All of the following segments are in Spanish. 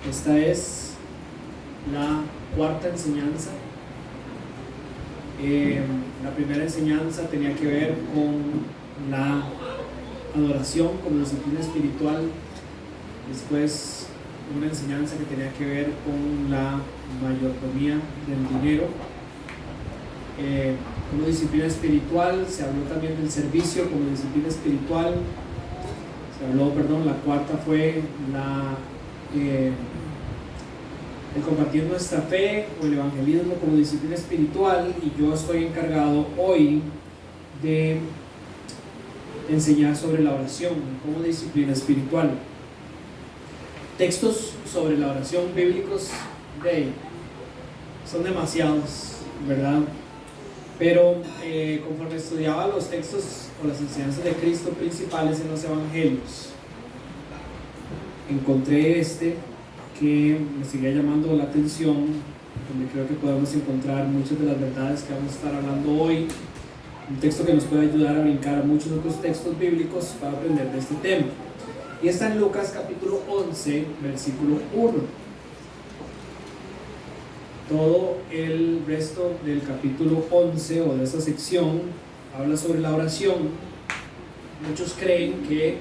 Esta es la cuarta enseñanza. La primera enseñanza tenía que ver con la adoración como disciplina espiritual. Después una enseñanza que tenía que ver con la mayordomía del dinero. Como disciplina espiritual se habló también del servicio como disciplina espiritual. La cuarta fue el compartir nuestra fe o el evangelismo como disciplina espiritual, y yo estoy encargado hoy de enseñar sobre la oración como disciplina espiritual. Textos sobre la oración bíblicos son demasiados, ¿verdad? Pero conforme estudiaba los textos o las enseñanzas de Cristo principales en los evangelios, encontré que me seguía llamando la atención, donde creo que podemos encontrar muchas de las verdades que vamos a estar hablando hoy. Un texto que nos puede ayudar a brincar a muchos otros textos bíblicos para aprender de este tema. Y está en Lucas capítulo 11, versículo 1. Todo el resto del capítulo 11 o de esa sección habla sobre la oración. Muchos creen que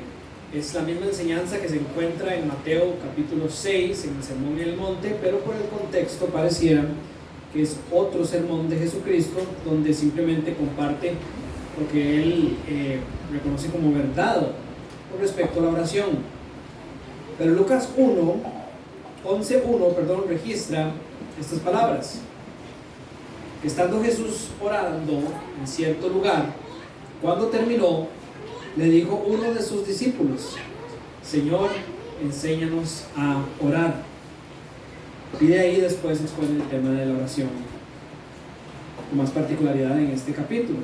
es la misma enseñanza que se encuentra en Mateo capítulo 6, en el Sermón en el Monte, pero por el contexto pareciera que es otro sermón de Jesucristo, donde simplemente comparte lo que él reconoce como verdad con respecto a la oración. Pero Lucas 11:1 registra estas palabras: estando Jesús orando en cierto lugar, cuando terminó, le dijo uno de sus discípulos: Señor, enséñanos a orar. Y de ahí después expone el tema de la oración con más particularidad en este capítulo.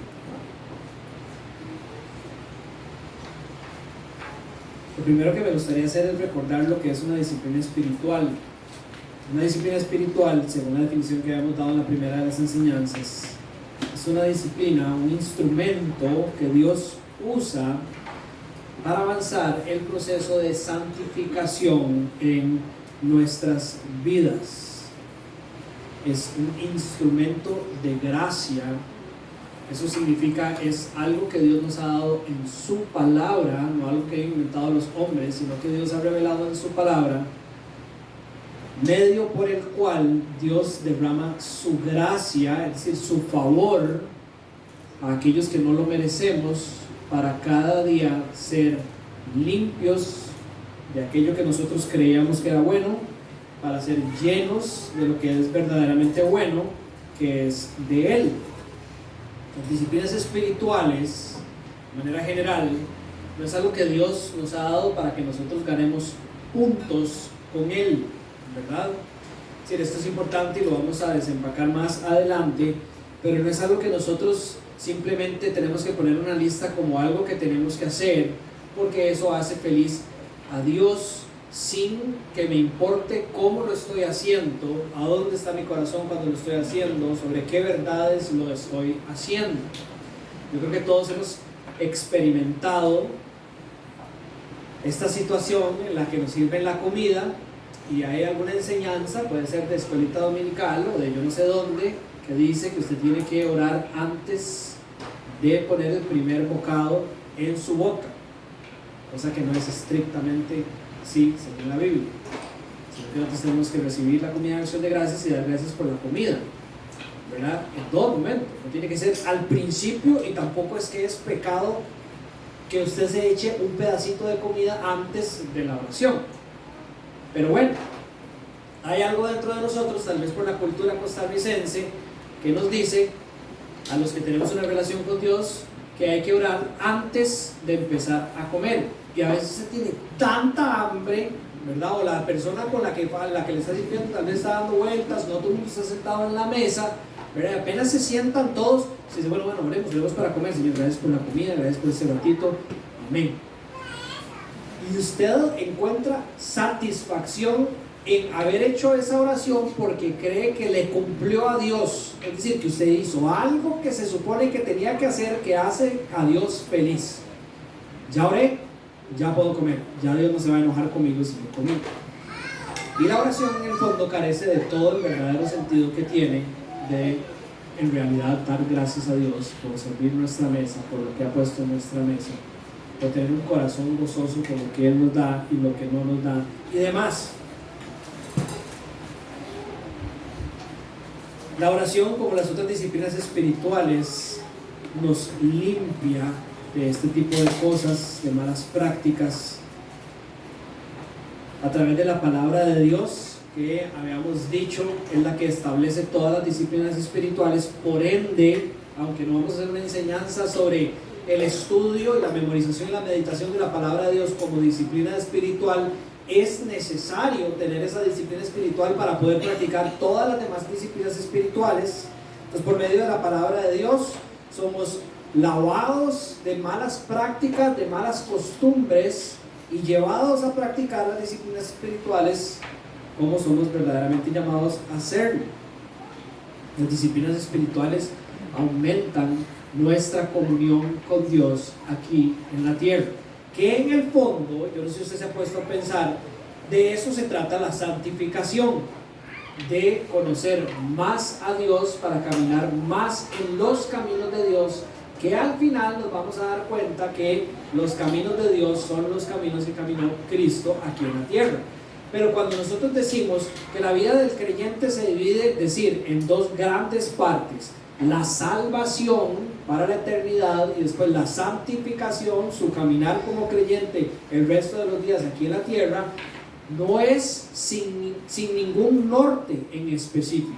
Lo primero que me gustaría hacer es recordar lo que es una disciplina espiritual. Una disciplina espiritual, según la definición que habíamos dado en la primera de las enseñanzas, es una disciplina, un instrumento que Dios usa para avanzar el proceso de santificación en nuestras vidas. Es un instrumento de gracia. Eso significa, es algo que Dios nos ha dado en su palabra, no algo que han inventado los hombres, sino que Dios ha revelado en su palabra, medio por el cual Dios derrama su gracia, es decir, su favor a aquellos que no lo merecemos, para cada día ser limpios de aquello que nosotros creíamos que era bueno, para ser llenos de lo que es verdaderamente bueno, que es de Él. Las disciplinas espirituales, de manera general, no es algo que Dios nos ha dado para que nosotros ganemos puntos con Él, ¿verdad? Es decir, esto es importante y lo vamos a desempacar más adelante, pero no es algo que nosotros simplemente tenemos que poner una lista como algo que tenemos que hacer, porque eso hace feliz a Dios, sin que me importe cómo lo estoy haciendo, a dónde está mi corazón cuando lo estoy haciendo, sobre qué verdades lo estoy haciendo. Yo creo que todos hemos experimentado esta situación en la que nos sirven la comida y hay alguna enseñanza, puede ser de escuelita dominical o de yo no sé dónde, que dice que usted tiene que orar antes de poner el primer bocado en su boca, cosa que no es estrictamente así según la Biblia, sino que nosotros tenemos que recibir la comida en acción de gracias y dar gracias por la comida, ¿verdad? En todo momento, no tiene que ser al principio, y tampoco es que es pecado que usted se eche un pedacito de comida antes de la oración. Pero bueno, hay algo dentro de nosotros, tal vez por la cultura costarricense, que nos dice a los que tenemos una relación con Dios que hay que orar antes de empezar a comer. Y a veces se tiene tanta hambre, ¿verdad? O la persona con la que le está sirviendo tal vez está dando vueltas, no todo el mundo está sentado en la mesa, ¿verdad? Apenas se sientan todos, se dice, bueno, oremos para comer. Señor, gracias por la comida, gracias por ese ratito, amén. Y usted encuentra satisfacción en haber hecho esa oración porque cree que le cumplió a Dios, es decir, que usted hizo algo que se supone que tenía que hacer, que hace a Dios feliz. Ya oré, ya puedo comer, ya Dios no se va a enojar conmigo si yo comí. Y la oración en el fondo carece de todo el verdadero sentido que tiene de en realidad dar gracias a Dios por servir nuestra mesa, por lo que ha puesto en nuestra mesa, por tener un corazón gozoso por lo que Él nos da y lo que no nos da y demás. La oración, como las otras disciplinas espirituales, nos limpia de este tipo de cosas, de malas prácticas, a través de la palabra de Dios, que habíamos dicho es la que establece todas las disciplinas espirituales. Por ende, aunque no vamos a hacer una enseñanza sobre el estudio y la memorización y la meditación de la palabra de Dios como disciplina espiritual, es necesario tener esa disciplina espiritual para poder practicar todas las demás disciplinas espirituales. Entonces, por medio de la palabra de Dios somos lavados de malas prácticas, de malas costumbres, y llevados a practicar las disciplinas espirituales como somos verdaderamente llamados a hacerlo. Las disciplinas espirituales aumentan nuestra comunión con Dios aquí en la tierra, que en el fondo, yo no sé si usted se ha puesto a pensar, de eso se trata la santificación, de conocer más a Dios para caminar más en los caminos de Dios, que al final nos vamos a dar cuenta que los caminos de Dios son los caminos que caminó Cristo aquí en la tierra. Pero cuando nosotros decimos que la vida del creyente se divide, en dos grandes partes: la salvación para la eternidad y después la santificación, su caminar como creyente el resto de los días aquí en la tierra, no es sin ningún norte en específico,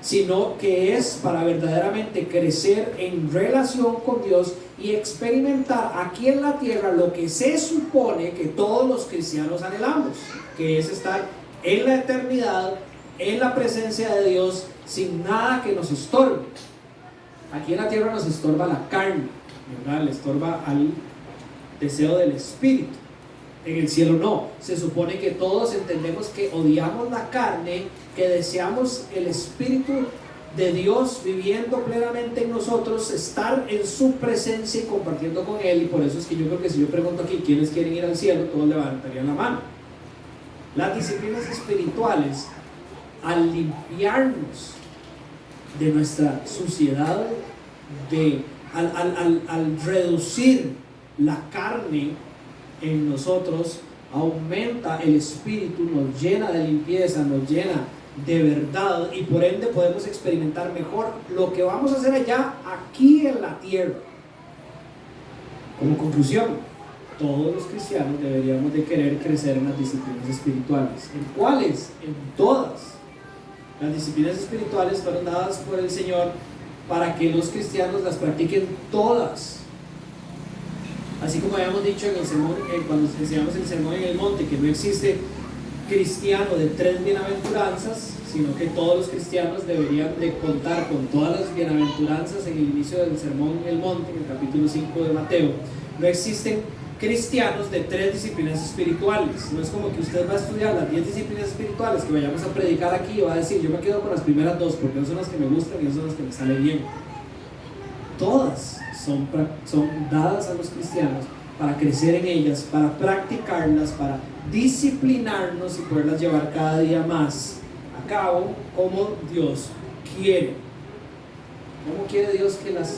sino que es para verdaderamente crecer en relación con Dios y experimentar aquí en la tierra lo que se supone que todos los cristianos anhelamos, que es estar en la eternidad, en la presencia de Dios, sin nada que nos estorbe. Aquí en la tierra nos estorba la carne, ¿verdad? Le estorba al deseo del espíritu. En el cielo no. Se supone que todos entendemos que odiamos la carne, que deseamos el Espíritu de Dios viviendo plenamente en nosotros, estar en su presencia y compartiendo con Él. Y por eso es que yo creo que si yo pregunto aquí quiénes quieren ir al cielo, todos levantarían la mano. Las disciplinas espirituales, al limpiarnos de nuestra suciedad, al reducir la carne en nosotros, aumenta el espíritu, nos llena de limpieza, nos llena de verdad, y por ende podemos experimentar mejor lo que vamos a hacer allá, aquí en la tierra. Como conclusión, todos los cristianos deberíamos de querer crecer en las disciplinas espirituales. ¿En cuáles? En todas. Las disciplinas espirituales fueron dadas por el Señor para que los cristianos las practiquen todas. Así como habíamos dicho en el sermón, cuando enseñamos el sermón en el monte, que no existe cristiano de 3 bienaventuranzas, sino que todos los cristianos deberían de contar con todas las bienaventuranzas en el inicio del sermón en el monte, en el capítulo 5 de Mateo. No existen cristianos de 3 disciplinas espirituales. No es como que usted va a estudiar las 10 disciplinas espirituales que vayamos a predicar aquí y va a decir, yo me quedo con las primeras 2 porque no son las que me gustan y no son las que me salen bien. Todas son dadas a los cristianos para crecer en ellas, para practicarlas, para disciplinarnos y poderlas llevar cada día más a cabo como Dios quiere. ¿Cómo quiere Dios que las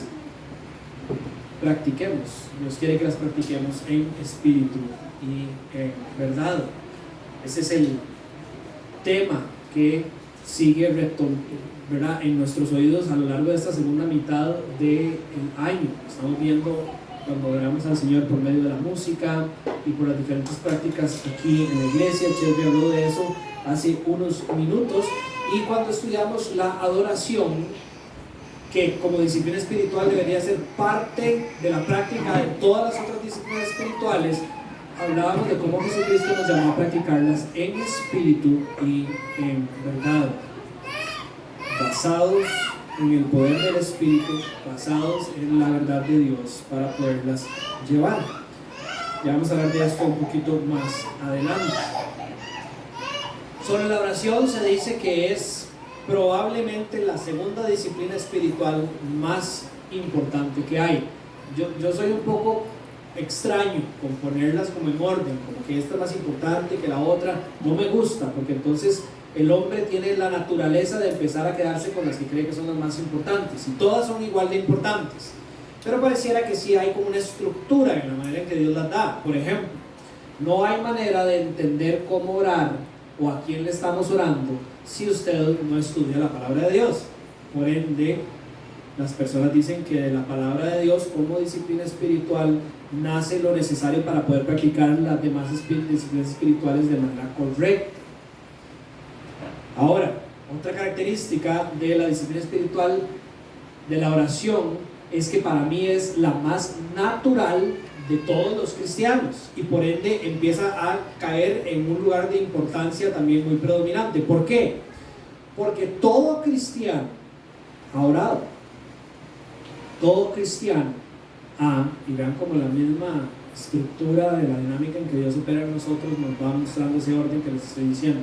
practiquemos? Dios quiere que las practiquemos en espíritu y en verdad. Ese es el tema que sigue ¿verdad? En nuestros oídos a lo largo de esta segunda mitad del año. Estamos viendo cuando oramos al Señor por medio de la música y por las diferentes prácticas aquí en la iglesia. Chelsea habló de eso hace unos minutos. Y cuando estudiamos la adoración, que como disciplina espiritual debería ser parte de la práctica de todas las otras disciplinas espirituales, hablábamos de cómo Jesucristo nos llamó a practicarlas en espíritu y en verdad, basados en el poder del Espíritu, basados en la verdad de Dios para poderlas llevar. Ya vamos a hablar de esto un poquito más adelante. Sobre la oración se dice que es probablemente la segunda disciplina espiritual más importante que hay. Yo soy un poco extraño con ponerlas como en orden, como que esta es más importante que la otra. No me gusta, porque entonces el hombre tiene la naturaleza de empezar a quedarse con las que cree que son las más importantes, y todas son igual de importantes, pero pareciera que sí hay como una estructura en la manera en que Dios las da. Por ejemplo, no hay manera de entender cómo orar o a quién le estamos orando si usted no estudia la palabra de Dios. Por ende, las personas dicen que de la palabra de Dios como disciplina espiritual nace lo necesario para poder practicar las demás disciplinas espirituales de manera correcta. Ahora, otra característica de la disciplina espiritual de la oración es que para mí es la más natural de todos los cristianos, y por ende empieza a caer en un lugar de importancia también muy predominante. ¿Por qué? Porque todo cristiano ha orado. Todo cristiano y vean como la misma estructura de la dinámica en que Dios opera en nosotros nos va mostrando ese orden que les estoy diciendo.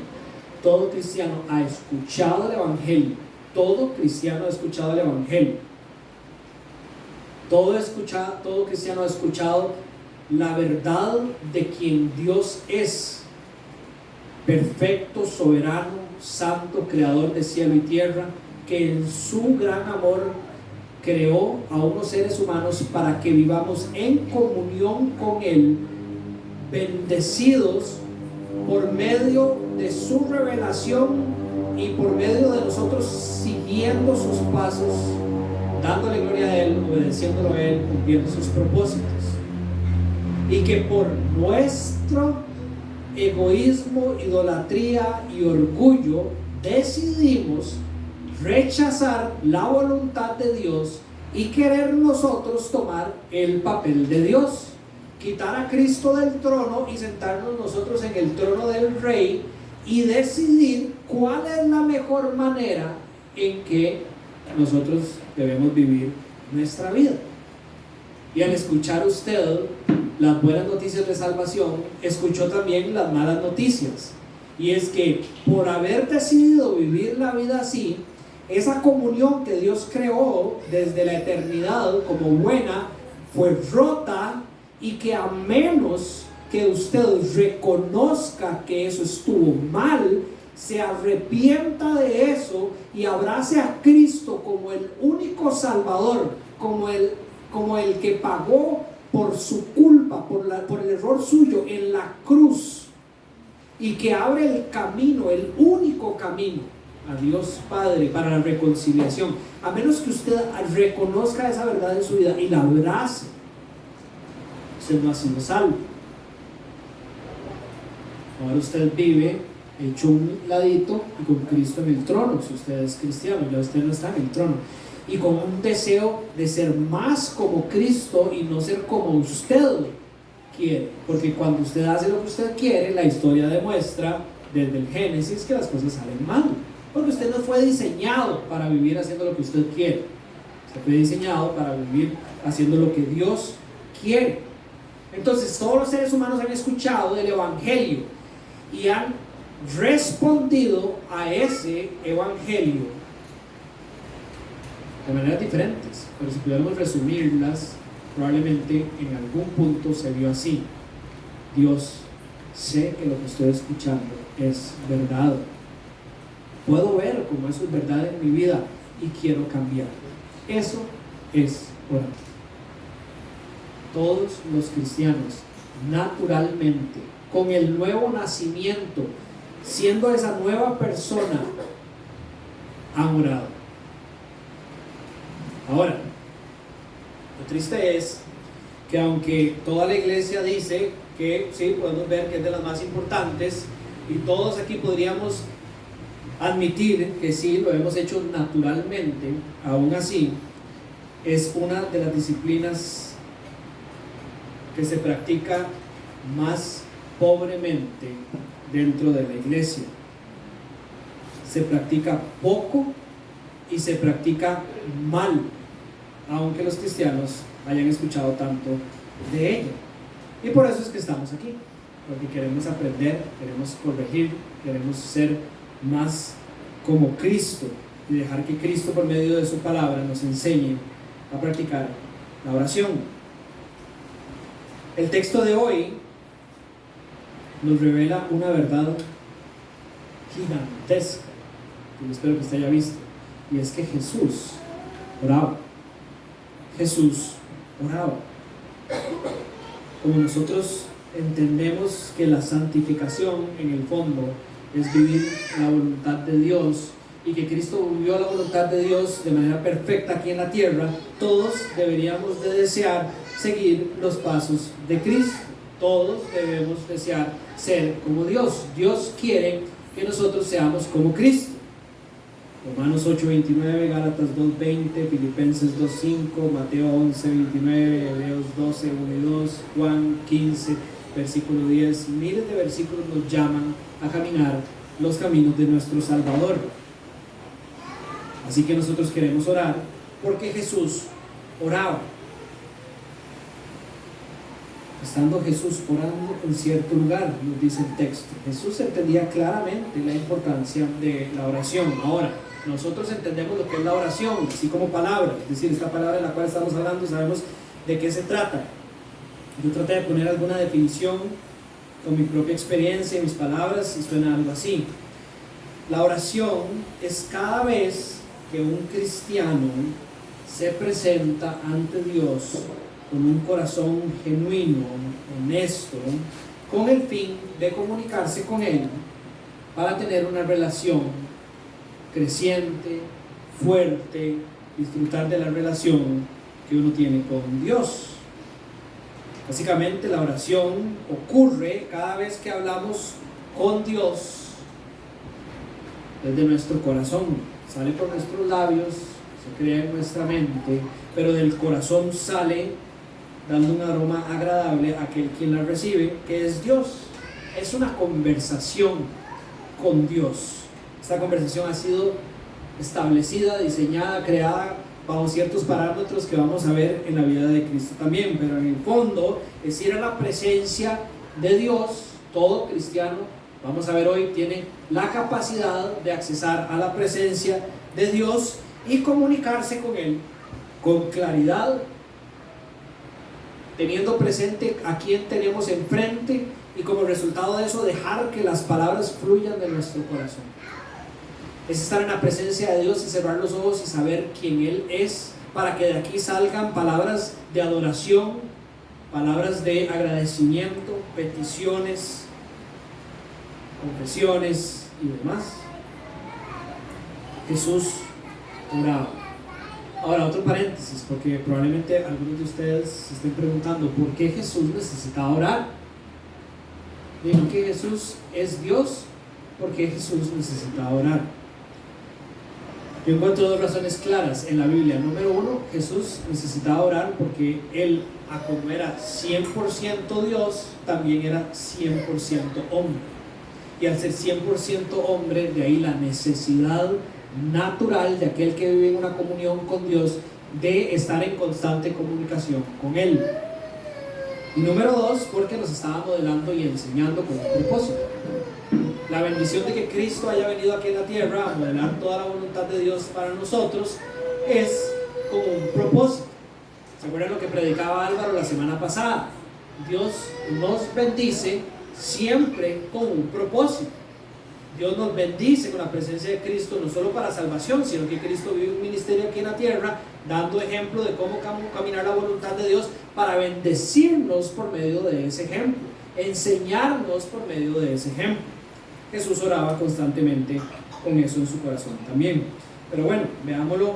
Todo cristiano ha escuchado el Evangelio. Todo cristiano ha escuchado el Evangelio. Todo cristiano ha escuchado la verdad de quien Dios es: perfecto, soberano, santo, creador de cielo y tierra, que en su gran amor creó a unos seres humanos para que vivamos en comunión con Él, bendecidos por medio de su revelación y por medio de nosotros siguiendo sus pasos, dándole gloria a Él, obedeciéndolo a Él, cumpliendo sus propósitos. Y que por nuestro egoísmo, idolatría y orgullo decidimos rechazar la voluntad de Dios y querer nosotros tomar el papel de Dios, quitar a Cristo del trono y sentarnos nosotros en el trono del Rey y decidir cuál es la mejor manera en que nosotros debemos vivir nuestra vida. Y al escuchar usted las buenas noticias de salvación, escuchó también las malas noticias, y es que por haber decidido vivir la vida así, esa comunión que Dios creó desde la eternidad como buena fue rota, y que a menos que usted reconozca que eso estuvo mal, se arrepienta de eso y abrace a Cristo como el único Salvador, como el que pagó por su culpa, por el error suyo en la cruz, y que abre el camino, el único camino a Dios Padre para la reconciliación. A menos que usted reconozca esa verdad en su vida y la abrace, usted no ha sido salvo. Ahora usted vive hecho un ladito y con Cristo en el trono. Si usted es cristiano, ya usted no está en el trono, y con un deseo de ser más como Cristo y no ser como usted quiere, porque cuando usted hace lo que usted quiere, la historia demuestra desde el Génesis que las cosas salen mal, porque usted no fue diseñado para vivir haciendo lo que usted quiere. Usted fue diseñado para vivir haciendo lo que Dios quiere. Entonces todos los seres humanos han escuchado del Evangelio y han respondido a ese Evangelio de maneras diferentes, pero si pudiéramos resumirlas, probablemente en algún punto se vio así: Dios, sé que lo que estoy escuchando es verdad, puedo ver cómo eso es verdad en mi vida y quiero cambiar. Eso es orar. Todos los cristianos, naturalmente, con el nuevo nacimiento, siendo esa nueva persona, han orado. Ahora, lo triste es que aunque toda la iglesia dice que sí, podemos ver que es de las más importantes, y todos aquí podríamos admitir que sí, lo hemos hecho naturalmente, aún así es una de las disciplinas que se practica más pobremente dentro de la iglesia. Se practica poco y se practica mal, aunque los cristianos hayan escuchado tanto de ella. Y por eso es que estamos aquí, porque queremos aprender, queremos corregir, queremos ser más como Cristo y dejar que Cristo, por medio de su palabra, nos enseñe a practicar la oración. El texto de hoy nos revela una verdad gigantesca, que espero que usted haya visto, y es que Jesús oraba. Jesús oraba. Como nosotros entendemos que la santificación en el fondo es vivir la voluntad de Dios, y que Cristo vivió la voluntad de Dios de manera perfecta aquí en la tierra, todos deberíamos de desear seguir los pasos de Cristo. Todos debemos desear ser como Dios. Dios quiere que nosotros seamos como Cristo. Romanos 8:29, Gálatas 2:20, Filipenses 2:5, Mateo 11:29, Hebreos 12:1 y 2, Juan 15, versículo 10. Miles de versículos nos llaman a caminar los caminos de nuestro Salvador. Así que nosotros queremos orar porque Jesús oraba. Estando Jesús orando en cierto lugar, nos dice el texto, Jesús entendía claramente la importancia de la oración. Ahora, nosotros entendemos lo que es la oración, así como palabra, es decir, esta palabra de la cual estamos hablando, sabemos de qué se trata. Yo traté de poner alguna definición con mi propia experiencia y mis palabras, y suena algo así. La oración es cada vez que un cristiano se presenta ante Dios con un corazón genuino, honesto, con el fin de comunicarse con Él para tener una relación creciente, fuerte, disfrutar de la relación que uno tiene con Dios. Básicamente la oración ocurre cada vez que hablamos con Dios desde nuestro corazón. Sale por nuestros labios, se crea en nuestra mente, pero del corazón sale dando un aroma agradable a aquel quien la recibe, que es Dios. Es una conversación con Dios. Esta conversación ha sido establecida, diseñada, creada bajo ciertos parámetros que vamos a ver en la vida de Cristo también, pero en el fondo es ir a la presencia de Dios. Todo cristiano, vamos a ver hoy, tiene la capacidad de accesar a la presencia de Dios y comunicarse con Él con claridad, teniendo presente a quien tenemos enfrente, y como resultado de eso dejar que las palabras fluyan de nuestro corazón. Es estar en la presencia de Dios y cerrar los ojos y saber quién Él es, para que de aquí salgan palabras de adoración, palabras de agradecimiento, peticiones, confesiones y demás. Jesús oraba. Ahora, otro paréntesis, porque probablemente algunos de ustedes se estén preguntando ¿por qué Jesús necesitaba orar? Digo que Jesús es Dios, ¿por qué Jesús necesitaba orar? Yo encuentro dos razones claras en la Biblia. Número uno, Jesús necesitaba orar porque Él, como era 100% Dios, también era 100% hombre. Y al ser 100% hombre, de ahí la necesidad natural de aquel que vive en una comunión con Dios de estar en constante comunicación con Él. Y número dos, porque nos estaba modelando y enseñando con un propósito. La bendición de que Cristo haya venido aquí en la tierra a modelar toda la voluntad de Dios para nosotros es con un propósito. ¿Se acuerdan lo que predicaba Álvaro la semana pasada? Dios nos bendice siempre con un propósito. Dios nos bendice con la presencia de Cristo, no solo para salvación, sino que Cristo vive un ministerio aquí en la tierra, dando ejemplo de cómo caminar la voluntad de Dios, para bendecirnos por medio de ese ejemplo, enseñarnos por medio de ese ejemplo. Jesús oraba constantemente con eso en su corazón también. Pero bueno, veámoslo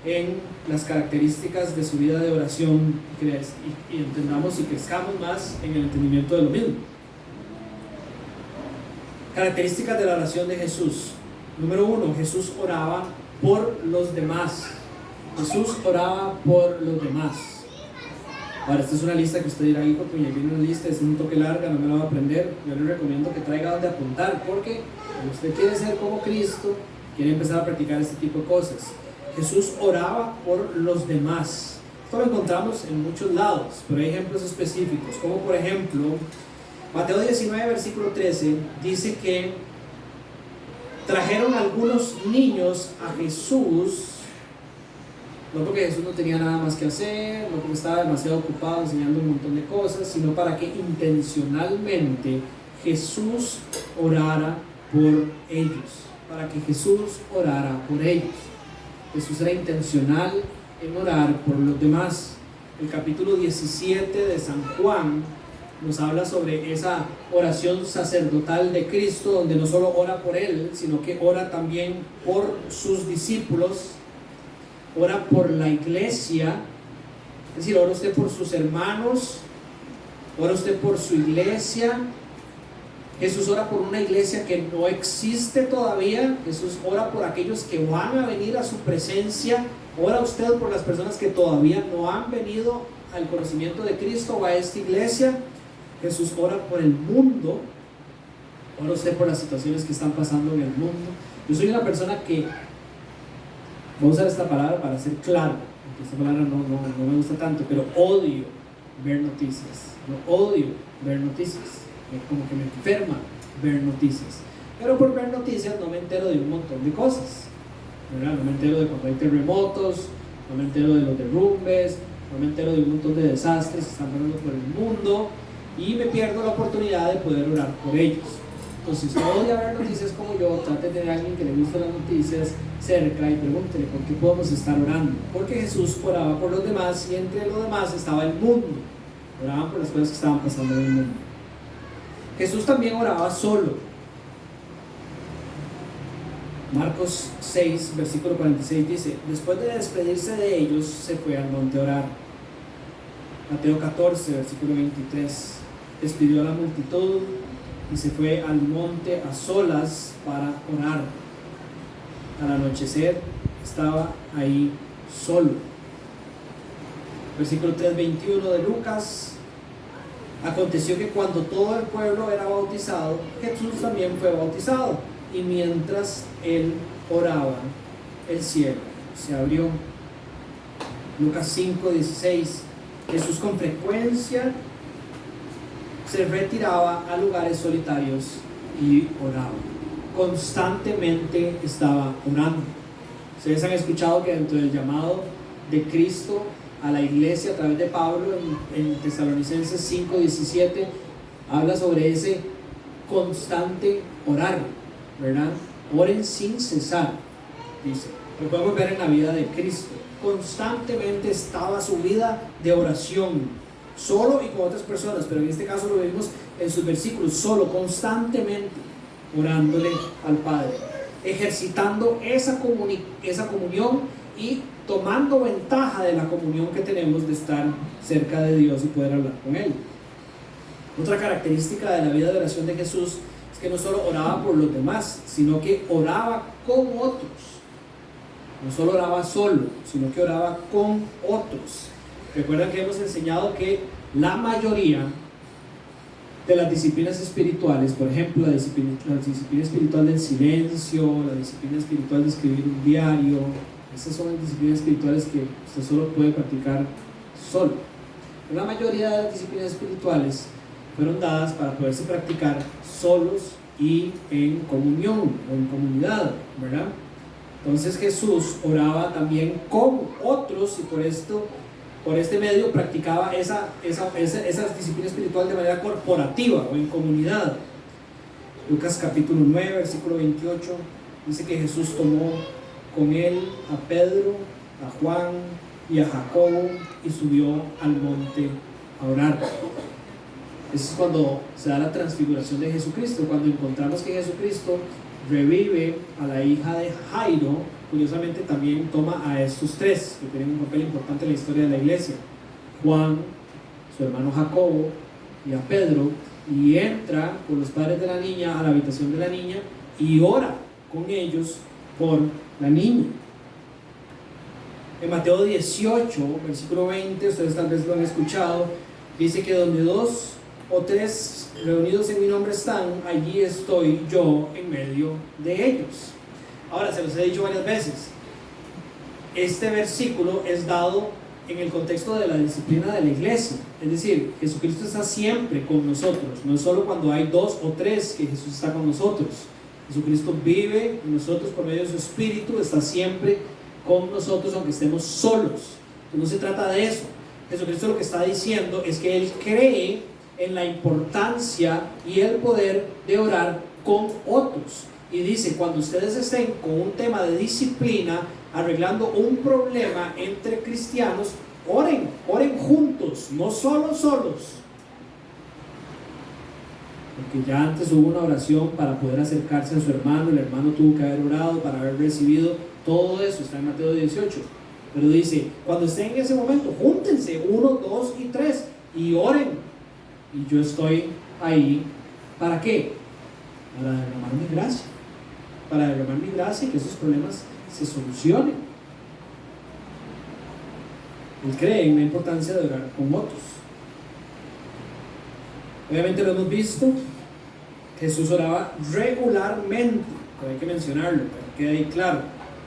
en las características de su vida de oración y entendamos y crezcamos más en el entendimiento de lo mismo. Características de la oración de Jesús. Número uno, Jesús oraba por los demás. Jesús oraba por los demás. Ahora, esta es una lista que usted dirá, hijo, que me viene una lista, es un toque larga, no me la va a aprender. Yo le recomiendo que traiga donde apuntar, porque cuando usted quiere ser como Cristo, quiere empezar a practicar este tipo de cosas. Jesús oraba por los demás. Esto lo encontramos en muchos lados, pero hay ejemplos específicos, como por ejemplo, Mateo 19, versículo 13, dice que trajeron algunos niños a Jesús No porque Jesús no tenía nada más que hacer, no porque estaba demasiado ocupado enseñando un montón de cosas, sino para que intencionalmente Jesús orara por ellos, para que Jesús orara por ellos. Jesús era intencional en orar por los demás. El capítulo 17 de San Juan nos habla sobre esa oración sacerdotal de Cristo, donde no solo ora por Él, sino que ora también por sus discípulos, ora por la iglesia, es decir, ora usted por sus hermanos, ora usted por su iglesia. Jesús ora por una iglesia que no existe todavía. Jesús ora por aquellos que van a venir a su presencia. Ora usted por las personas que todavía no han venido al conocimiento de Cristo o a esta iglesia. Jesús ora por el mundo. Ora usted por las situaciones que están pasando en el mundo. Yo soy una persona que, voy a usar esta palabra para ser claro, porque esta palabra no me gusta tanto, pero odio ver noticias. No odio ver noticias. Como que me enferma ver noticias, pero por ver noticias no me entero de un montón de cosas, ¿verdad? No me entero de cuando hay terremotos, no me entero de los derrumbes, no me entero de un montón de desastres que están pasando por el mundo, y me pierdo la oportunidad de poder orar por ellos. Entonces, si usted odia ver noticias como yo, trate de tener a alguien que le guste las noticias cerca y pregúntele por qué podemos estar orando. Porque Jesús oraba por los demás, y entre los demás estaba el mundo. Oraban por las cosas que estaban pasando en el mundo. Jesús también oraba solo. Marcos 6, versículo 46 dice: después de despedirse de ellos, se fue al monte a orar. Mateo 14, versículo 23: despidió a la multitud y se fue al monte a solas para orar. Al anochecer estaba ahí solo. Versículo 3:21 de Lucas: aconteció que cuando todo el pueblo era bautizado, Jesús también fue bautizado, y mientras él oraba, el cielo se abrió. Lucas 5:16: Jesús con frecuencia se retiraba a lugares solitarios y oraba. Constantemente estaba orando. Ustedes han escuchado que dentro del llamado de Cristo a la iglesia a través de Pablo en Tesalonicenses 5:17 habla sobre ese constante orar, ¿verdad? Oren sin cesar, dice. Lo podemos ver en la vida de Cristo. Constantemente estaba su vida de oración, solo y con otras personas, pero en este caso lo vimos en sus versículos, solo, constantemente orándole al Padre, ejercitando esa comunión y tomando ventaja de la comunión que tenemos de estar cerca de Dios y poder hablar con Él. Otra característica de la vida de oración de Jesús es que no solo oraba por los demás, sino que oraba con otros. No solo oraba solo, sino que oraba con otros. Recuerdan que hemos enseñado que la mayoría de las disciplinas espirituales, por ejemplo, la disciplina espiritual del silencio, la disciplina espiritual de escribir un diario, esas son las disciplinas espirituales que usted solo puede practicar solo. La mayoría de las disciplinas espirituales fueron dadas para poderse practicar solos y en comunión o en comunidad, ¿verdad? Entonces Jesús oraba también con otros, y por este medio practicaba esa disciplina espiritual de manera corporativa o en comunidad. Lucas capítulo 9, versículo 28 dice que Jesús tomó con él a Pedro, a Juan y a Jacobo y subió al monte a orar. Eso es cuando se da la transfiguración de Jesucristo, cuando encontramos que Jesucristo revive a la hija de Jairo. Curiosamente también toma a estos tres que tienen un papel importante en la historia de la iglesia: Juan, su hermano Jacobo y a Pedro, y entra con los padres de la niña a la habitación de la niña y ora con ellos por la niña. En Mateo 18, versículo 20, ustedes tal vez lo han escuchado, dice que donde 2 o 3 reunidos en mi nombre están, allí estoy yo en medio de ellos. Ahora, se los he dicho varias veces, este versículo es dado en el contexto de la disciplina de la iglesia, es decir, Jesucristo está siempre con nosotros, no es solo cuando hay 2 o 3 que Jesús está con nosotros. Jesucristo vive en nosotros por medio de su Espíritu, está siempre con nosotros aunque estemos solos. No se trata de eso. Jesucristo lo que está diciendo es que Él cree en la importancia y el poder de orar con otros. Y dice, cuando ustedes estén con un tema de disciplina, arreglando un problema entre cristianos, oren juntos, no solos. Porque ya antes hubo una oración para poder acercarse a su hermano, el hermano tuvo que haber orado para haber recibido todo eso, está en Mateo 18. Pero dice, cuando estén en ese momento, júntense 1, 2 y 3 y oren. Y yo estoy ahí, ¿para qué? Para derramar mi gracia. Para derramar mi gracia y que esos problemas se solucionen. Él cree en la importancia de orar con otros. Obviamente lo hemos visto, Jesús oraba regularmente, pero hay que mencionarlo, para que quede ahí claro.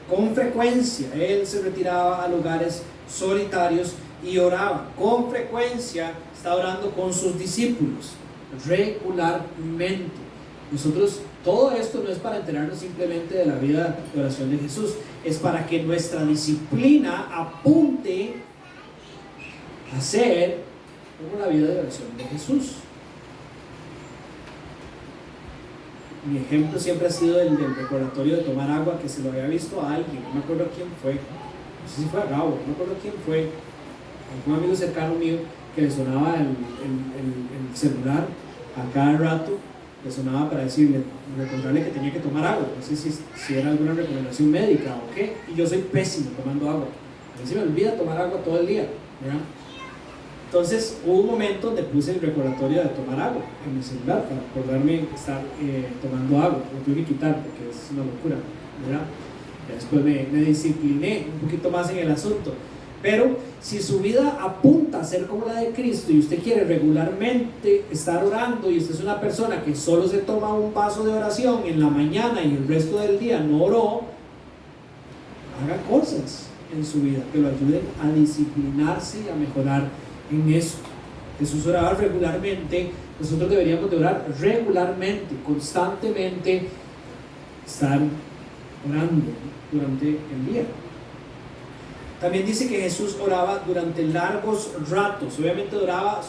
Con frecuencia, Él se retiraba a lugares solitarios y oraba. Con frecuencia, está orando con sus discípulos, regularmente. Nosotros, todo esto no es para enterarnos simplemente de la vida de oración de Jesús, es para que nuestra disciplina apunte a ser como la vida de oración de Jesús. Mi ejemplo siempre ha sido el del recordatorio de tomar agua, que se lo había visto a alguien, no me acuerdo quién fue, no sé si fue a Gabo, no me acuerdo quién fue, algún amigo cercano mío que le sonaba el celular a cada rato, le sonaba para decirle, recordarle que tenía que tomar agua. No sé si era alguna recomendación médica o qué, y yo soy pésimo tomando agua, a mí se me olvida tomar agua todo el día, ¿verdad? Entonces hubo un momento donde puse el recordatorio de tomar agua en mi celular para acordarme estar tomando agua. Lo tuve que quitar porque es una locura, ¿verdad? Y después me discipliné un poquito más en el asunto. Pero si su vida apunta a ser como la de Cristo y usted quiere regularmente estar orando y usted es una persona que solo se toma un vaso de oración en la mañana y el resto del día no oró, haga cosas en su vida que lo ayuden a disciplinarse y a mejorar en eso. Jesús oraba regularmente, nosotros deberíamos de orar regularmente, constantemente, estar orando durante el día. También dice que Jesús oraba durante largos ratos, obviamente oraba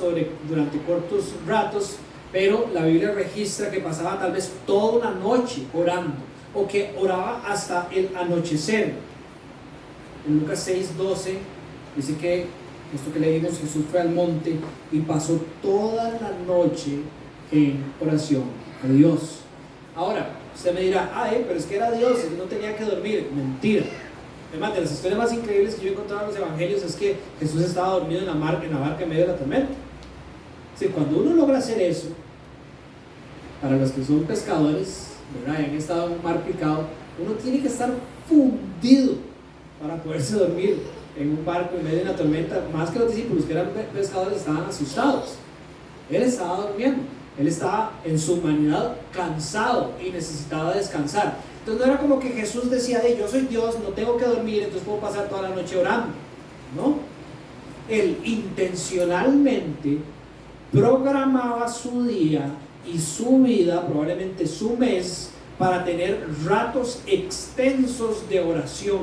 durante cortos ratos, pero la Biblia registra que pasaba tal vez toda una noche orando, o que oraba hasta el anochecer. En Lucas 6:12 dice que esto que leímos, Jesús fue al monte y pasó toda la noche en oración a Dios. Ahora, usted me dirá, pero es que era Dios, él no tenía que dormir. Mentira. Además, de las historias más increíbles que yo he encontrado en los evangelios es que Jesús estaba dormido en la barca en medio de la tormenta. Cuando uno logra hacer eso, para los que son pescadores, ¿verdad?, y han estado en un mar picado, uno tiene que estar fundido para poderse dormir en un barco en medio de una tormenta. Más que los discípulos que eran pescadores estaban asustados. Él estaba durmiendo, él estaba en su humanidad cansado y necesitaba descansar. Entonces no era como que Jesús decía, yo soy Dios, no tengo que dormir, entonces puedo pasar toda la noche orando. No, él intencionalmente programaba su día y su vida, probablemente su mes, para tener ratos extensos de oración.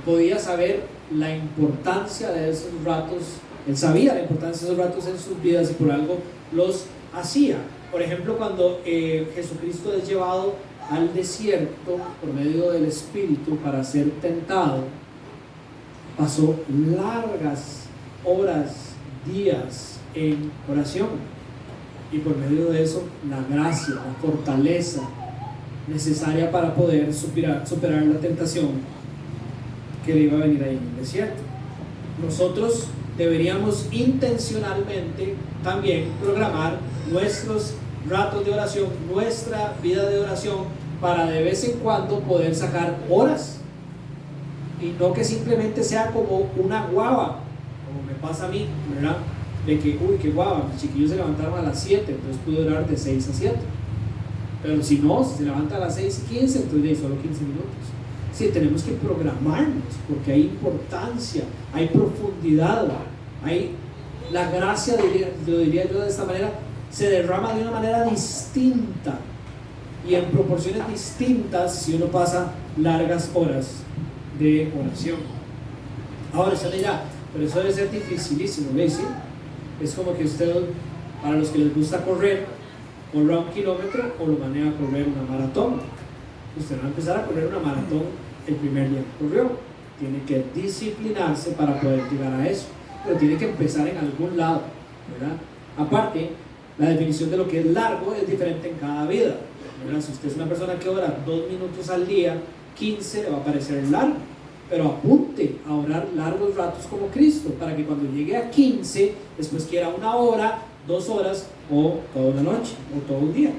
Podía saber la importancia de esos ratos, él sabía la importancia de esos ratos en sus vidas y por algo los hacía. Por ejemplo, cuando Jesucristo es llevado al desierto por medio del Espíritu para ser tentado, pasó largas horas, días en oración, y por medio de eso la gracia, la fortaleza necesaria para poder superar la tentación que le iba a venir ahí en el desierto. Nosotros deberíamos intencionalmente también programar nuestros ratos de oración, nuestra vida de oración, para de vez en cuando poder sacar horas, y no que simplemente sea como una guava, como me pasa a mí, ¿verdad? De que, qué guava, mis chiquillos se levantaron a las 7, entonces pude orar de 6 a 7. Pero si no, si se levanta a las 6:15, entonces solo 15 minutos. Sí, tenemos que programarnos, porque hay importancia, hay profundidad, hay la gracia, lo diría yo de esta manera, se derrama de una manera distinta y en proporciones distintas si uno pasa largas horas de oración. Ahora usted dirá, pero eso debe ser dificilísimo, ¿ves? ¿Sí? Es como que usted, para los que les gusta correr, corra 1 kilómetro o lo maneja a correr una maratón. Usted no va a empezar a correr una maratón el primer día que corrió. Tiene que disciplinarse para poder llegar a eso, pero tiene que empezar en algún lado, ¿verdad? Aparte, la definición de lo que es largo es diferente en cada vida, ¿verdad? Si usted es una persona que ora 2 minutos al día, 15 le va a parecer largo, pero apunte a orar largos ratos como Cristo, para que cuando llegue a 15, después quiera 1 hora, 2 horas, o toda una noche, o todo un día.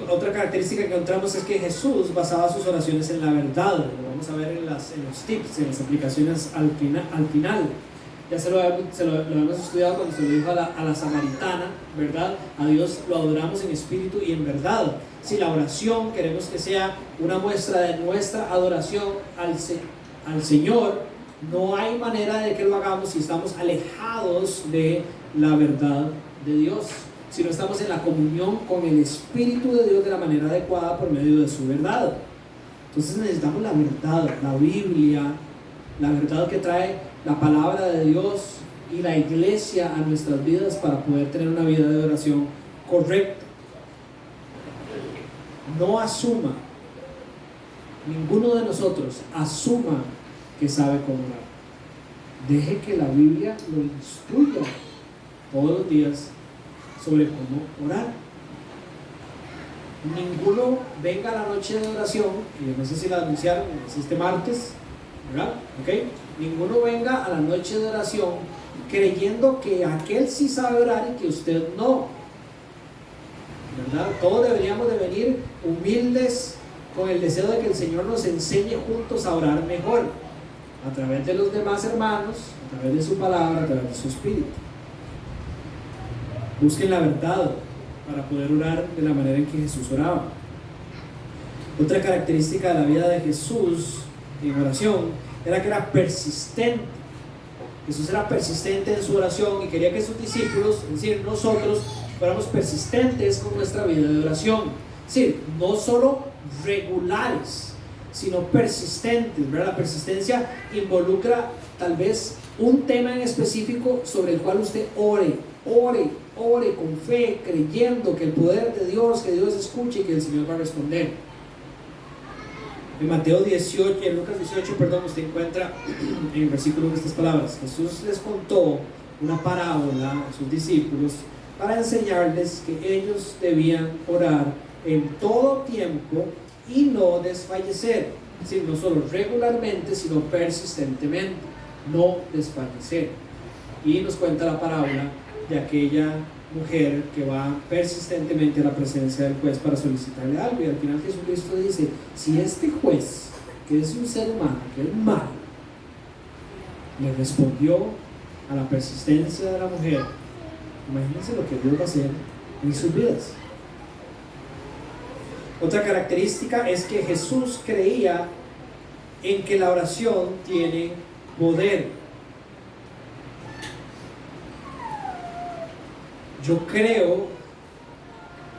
Otra característica que encontramos es que Jesús basaba sus oraciones en la verdad. Lo vamos a ver en los tips, en las aplicaciones al final. Ya lo hemos estudiado cuando se lo dijo a la samaritana, ¿verdad? A Dios lo adoramos en espíritu y en verdad. Si la oración queremos que sea una muestra de nuestra adoración al Señor, no hay manera de que lo hagamos si estamos alejados de la verdad de Dios, si no estamos en la comunión con el Espíritu de Dios de la manera adecuada por medio de su verdad. Entonces necesitamos la verdad, la Biblia, la verdad que trae la palabra de Dios y la iglesia a nuestras vidas para poder tener una vida de oración correcta. No asuma, ninguno de nosotros asuma que sabe cómo orar. Deje que la Biblia lo instruya todos los días sobre cómo orar. Ninguno venga a la noche de oración, y no sé si la anunciaron, es este martes, ¿verdad? ¿Okay? Ninguno venga a la noche de oración creyendo que aquel sí sabe orar y que usted no, ¿verdad? Todos deberíamos de venir humildes con el deseo de que el Señor nos enseñe juntos a orar mejor, a través de los demás hermanos, a través de su palabra, a través de su espíritu. Busquen la verdad para poder orar de la manera en que Jesús oraba. Otra característica de la vida de Jesús en oración era que era persistente. Jesús era persistente en su oración y quería que sus discípulos, es decir, nosotros, fuéramos persistentes con nuestra vida de oración. Es decir, no solo regulares, sino persistentes, ¿verdad? La persistencia involucra tal vez un tema en específico sobre el cual usted ore con fe, creyendo que el poder de Dios, que Dios escuche y que el Señor va a responder. En Mateo 18, en Lucas 18, usted encuentra en el versículo estas palabras. Jesús les contó una parábola a sus discípulos para enseñarles que ellos debían orar en todo tiempo y no desfallecer. Es decir, no solo regularmente, sino persistentemente, no desfallecer. Y nos cuenta la parábola de aquella mujer que va persistentemente a la presencia del juez para solicitarle algo, y al final Jesucristo dice: si este juez, que es un ser humano, que es malo, le respondió a la persistencia de la mujer, imagínense lo que Dios va a hacer en sus vidas. Otra característica es que Jesús creía en que la oración tiene poder. Yo creo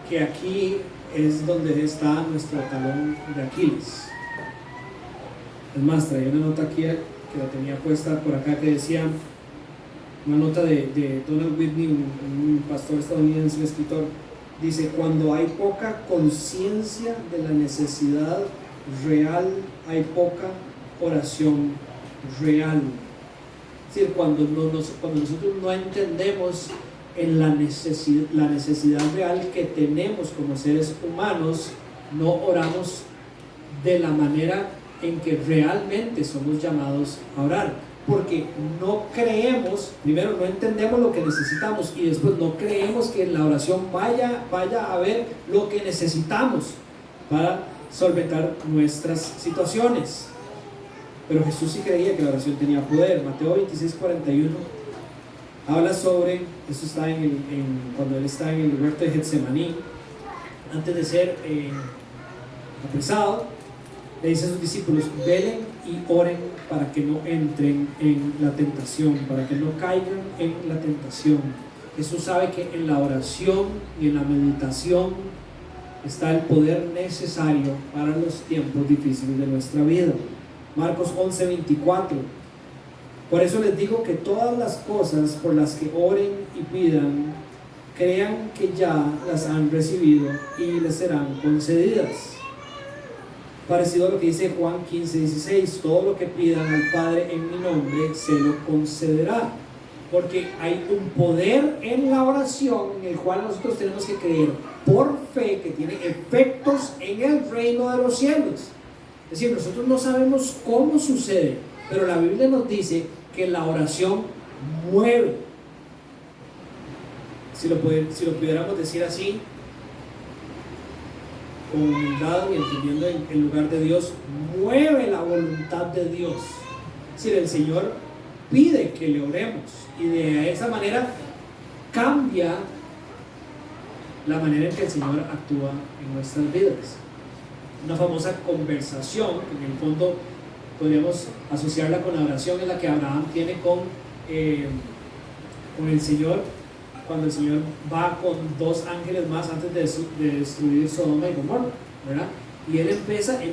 que aquí es donde está nuestro talón de Aquiles. Es más, traía una nota aquí que la tenía puesta por acá que decía, una nota de Donald Whitney, un pastor estadounidense, un escritor, dice: cuando hay poca conciencia de la necesidad real, hay poca oración real. Es decir, cuando nosotros no entendemos en la necesidad real que tenemos como seres humanos, no oramos de la manera en que realmente somos llamados a orar, porque no creemos, primero no entendemos lo que necesitamos, y después no creemos que en la oración vaya a haber lo que necesitamos para solventar nuestras situaciones. Pero Jesús sí creía que la oración tenía poder. Mateo 26:41 habla sobre, eso está cuando él está en el huerto de Getsemaní, antes de ser apresado, le dice a sus discípulos: velen y oren para que no entren en la tentación, para que no caigan en la tentación. Jesús sabe que en la oración y en la meditación está el poder necesario para los tiempos difíciles de nuestra vida. Marcos 11:24. Por eso les digo que todas las cosas por las que oren y pidan, crean que ya las han recibido y les serán concedidas. Parecido a lo que dice Juan 15:16, todo lo que pidan al Padre en mi nombre se lo concederá. Porque hay un poder en la oración en el cual nosotros tenemos que creer por fe que tiene efectos en el reino de los cielos. Es decir, nosotros no sabemos cómo sucede, pero la Biblia nos dice que la oración mueve. Si lo pudiéramos decir así, con humildad y entendiendo el lugar de Dios, mueve la voluntad de Dios. Es decir, el Señor pide que le oremos y de esa manera cambia la manera en que el Señor actúa en nuestras vidas. Una famosa conversación, en el fondo podríamos asociarla con la oración en la que Abraham tiene con el Señor, cuando el Señor va con 2 ángeles más antes de destruir Sodoma y Gomorra, ¿verdad? Y él empieza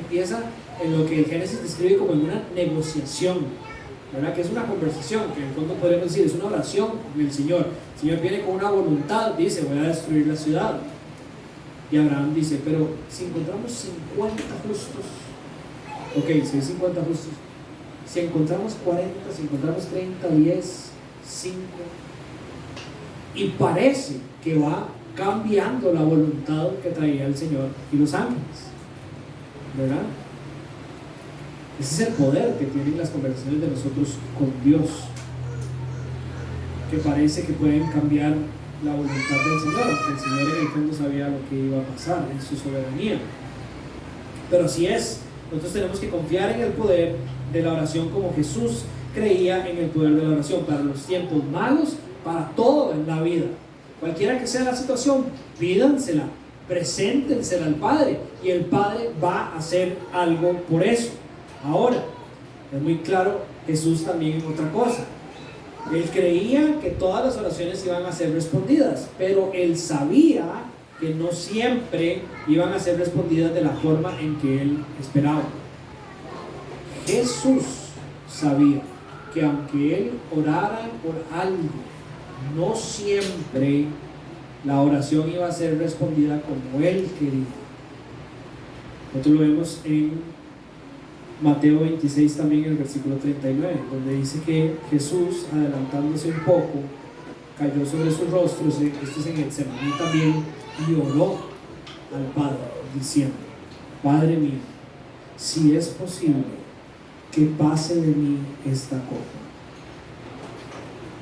en lo que el Génesis describe como en una negociación, ¿verdad? Que es una conversación, que en el fondo podríamos decir es una oración con el Señor. El Señor viene con una voluntad, dice voy a destruir la ciudad, y Abraham dice, pero si encontramos 50 justos, ok, si hay 50 justos, si encontramos 40, si encontramos 30, 10, 5, y parece que va cambiando la voluntad que traía el Señor y los ángeles, ¿verdad? Ese es el poder que tienen las conversaciones de nosotros con Dios, que parece que pueden cambiar la voluntad del Señor, que el Señor en el fondo sabía lo que iba a pasar en su soberanía. Pero así es, nosotros tenemos que confiar en el poder de la oración como Jesús creía en el poder de la oración para los tiempos malos, para todo en la vida. Cualquiera que sea la situación, pídansela, preséntensela al Padre y el Padre va a hacer algo por eso. Ahora, es muy claro Jesús también en otra cosa. Él creía que todas las oraciones iban a ser respondidas, pero él sabía que no siempre iban a ser respondidas de la forma en que él esperaba. Jesús sabía que aunque él orara por algo, no siempre la oración iba a ser respondida como él quería. Nosotros lo vemos en Mateo 26 también en el versículo 39, donde dice que Jesús, adelantándose un poco, cayó sobre sus rostros, esto es en Getsemaní también, y oró al Padre, diciendo, Padre mío, si es posible, que pase de mí esta copa,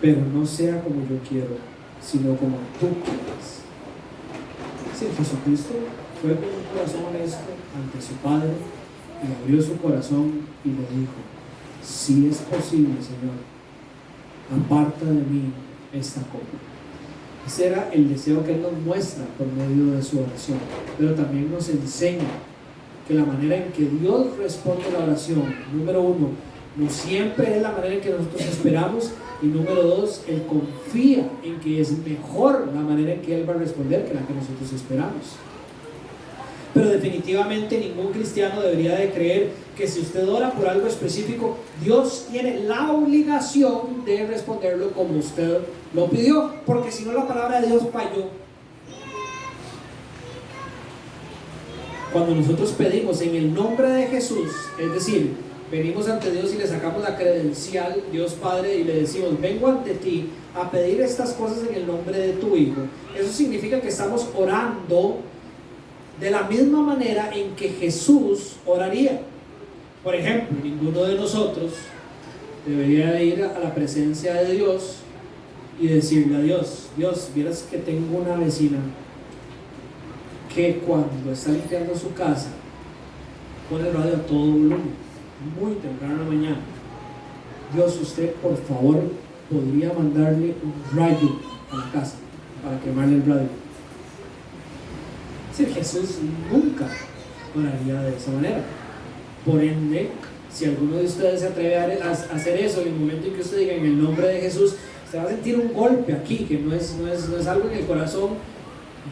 pero no sea como yo quiero, sino como tú quieres. Sí, Jesucristo fue con un corazón honesto ante su Padre, y abrió su corazón y le dijo, si es posible, Señor, aparta de mí esta copa. Ese era el deseo que Él nos muestra por medio de su oración, pero también nos enseña que la manera en que Dios responde a la oración, número 1, no siempre es la manera en que nosotros esperamos, y número 2, Él confía en que es mejor la manera en que Él va a responder que la que nosotros esperamos. Pero definitivamente ningún cristiano debería de creer que si usted ora por algo específico, Dios tiene la obligación de responderlo como usted lo pidió, porque si no la palabra de Dios falló. Cuando nosotros pedimos en el nombre de Jesús, es decir, venimos ante Dios y le sacamos la credencial, Dios Padre, y le decimos, vengo ante ti a pedir estas cosas en el nombre de tu Hijo, eso significa que estamos orando de la misma manera en que Jesús oraría. Por ejemplo, ninguno de nosotros debería de ir a la presencia de Dios y decirle a Dios, Dios, vieras que tengo una vecina que cuando está limpiando su casa pone el radio a todo volumen, muy temprano en la mañana. Dios, usted por favor podría mandarle un rayo a la casa para quemarle el radio. Sí, Jesús nunca oraría de esa manera. Por ende, si alguno de ustedes se atreve a hacer eso en el momento en que usted diga en el nombre de Jesús, Usted va a sentir un golpe aquí, que no es algo en el corazón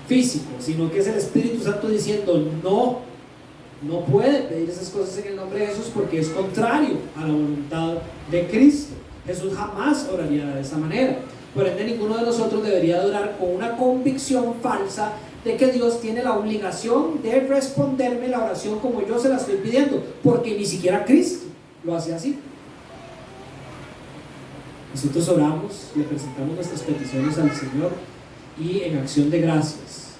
físico, sino que es el Espíritu Santo diciendo: no puede pedir esas cosas en el nombre de Jesús, porque es contrario a la voluntad de Cristo. Jesús jamás oraría de esa manera. Por ende, ninguno de nosotros debería orar con una convicción falsa de que Dios tiene la obligación de responderme la oración como yo se la estoy pidiendo, porque ni siquiera Cristo lo hace así. Nosotros oramos, le presentamos nuestras peticiones al Señor y en acción de gracias,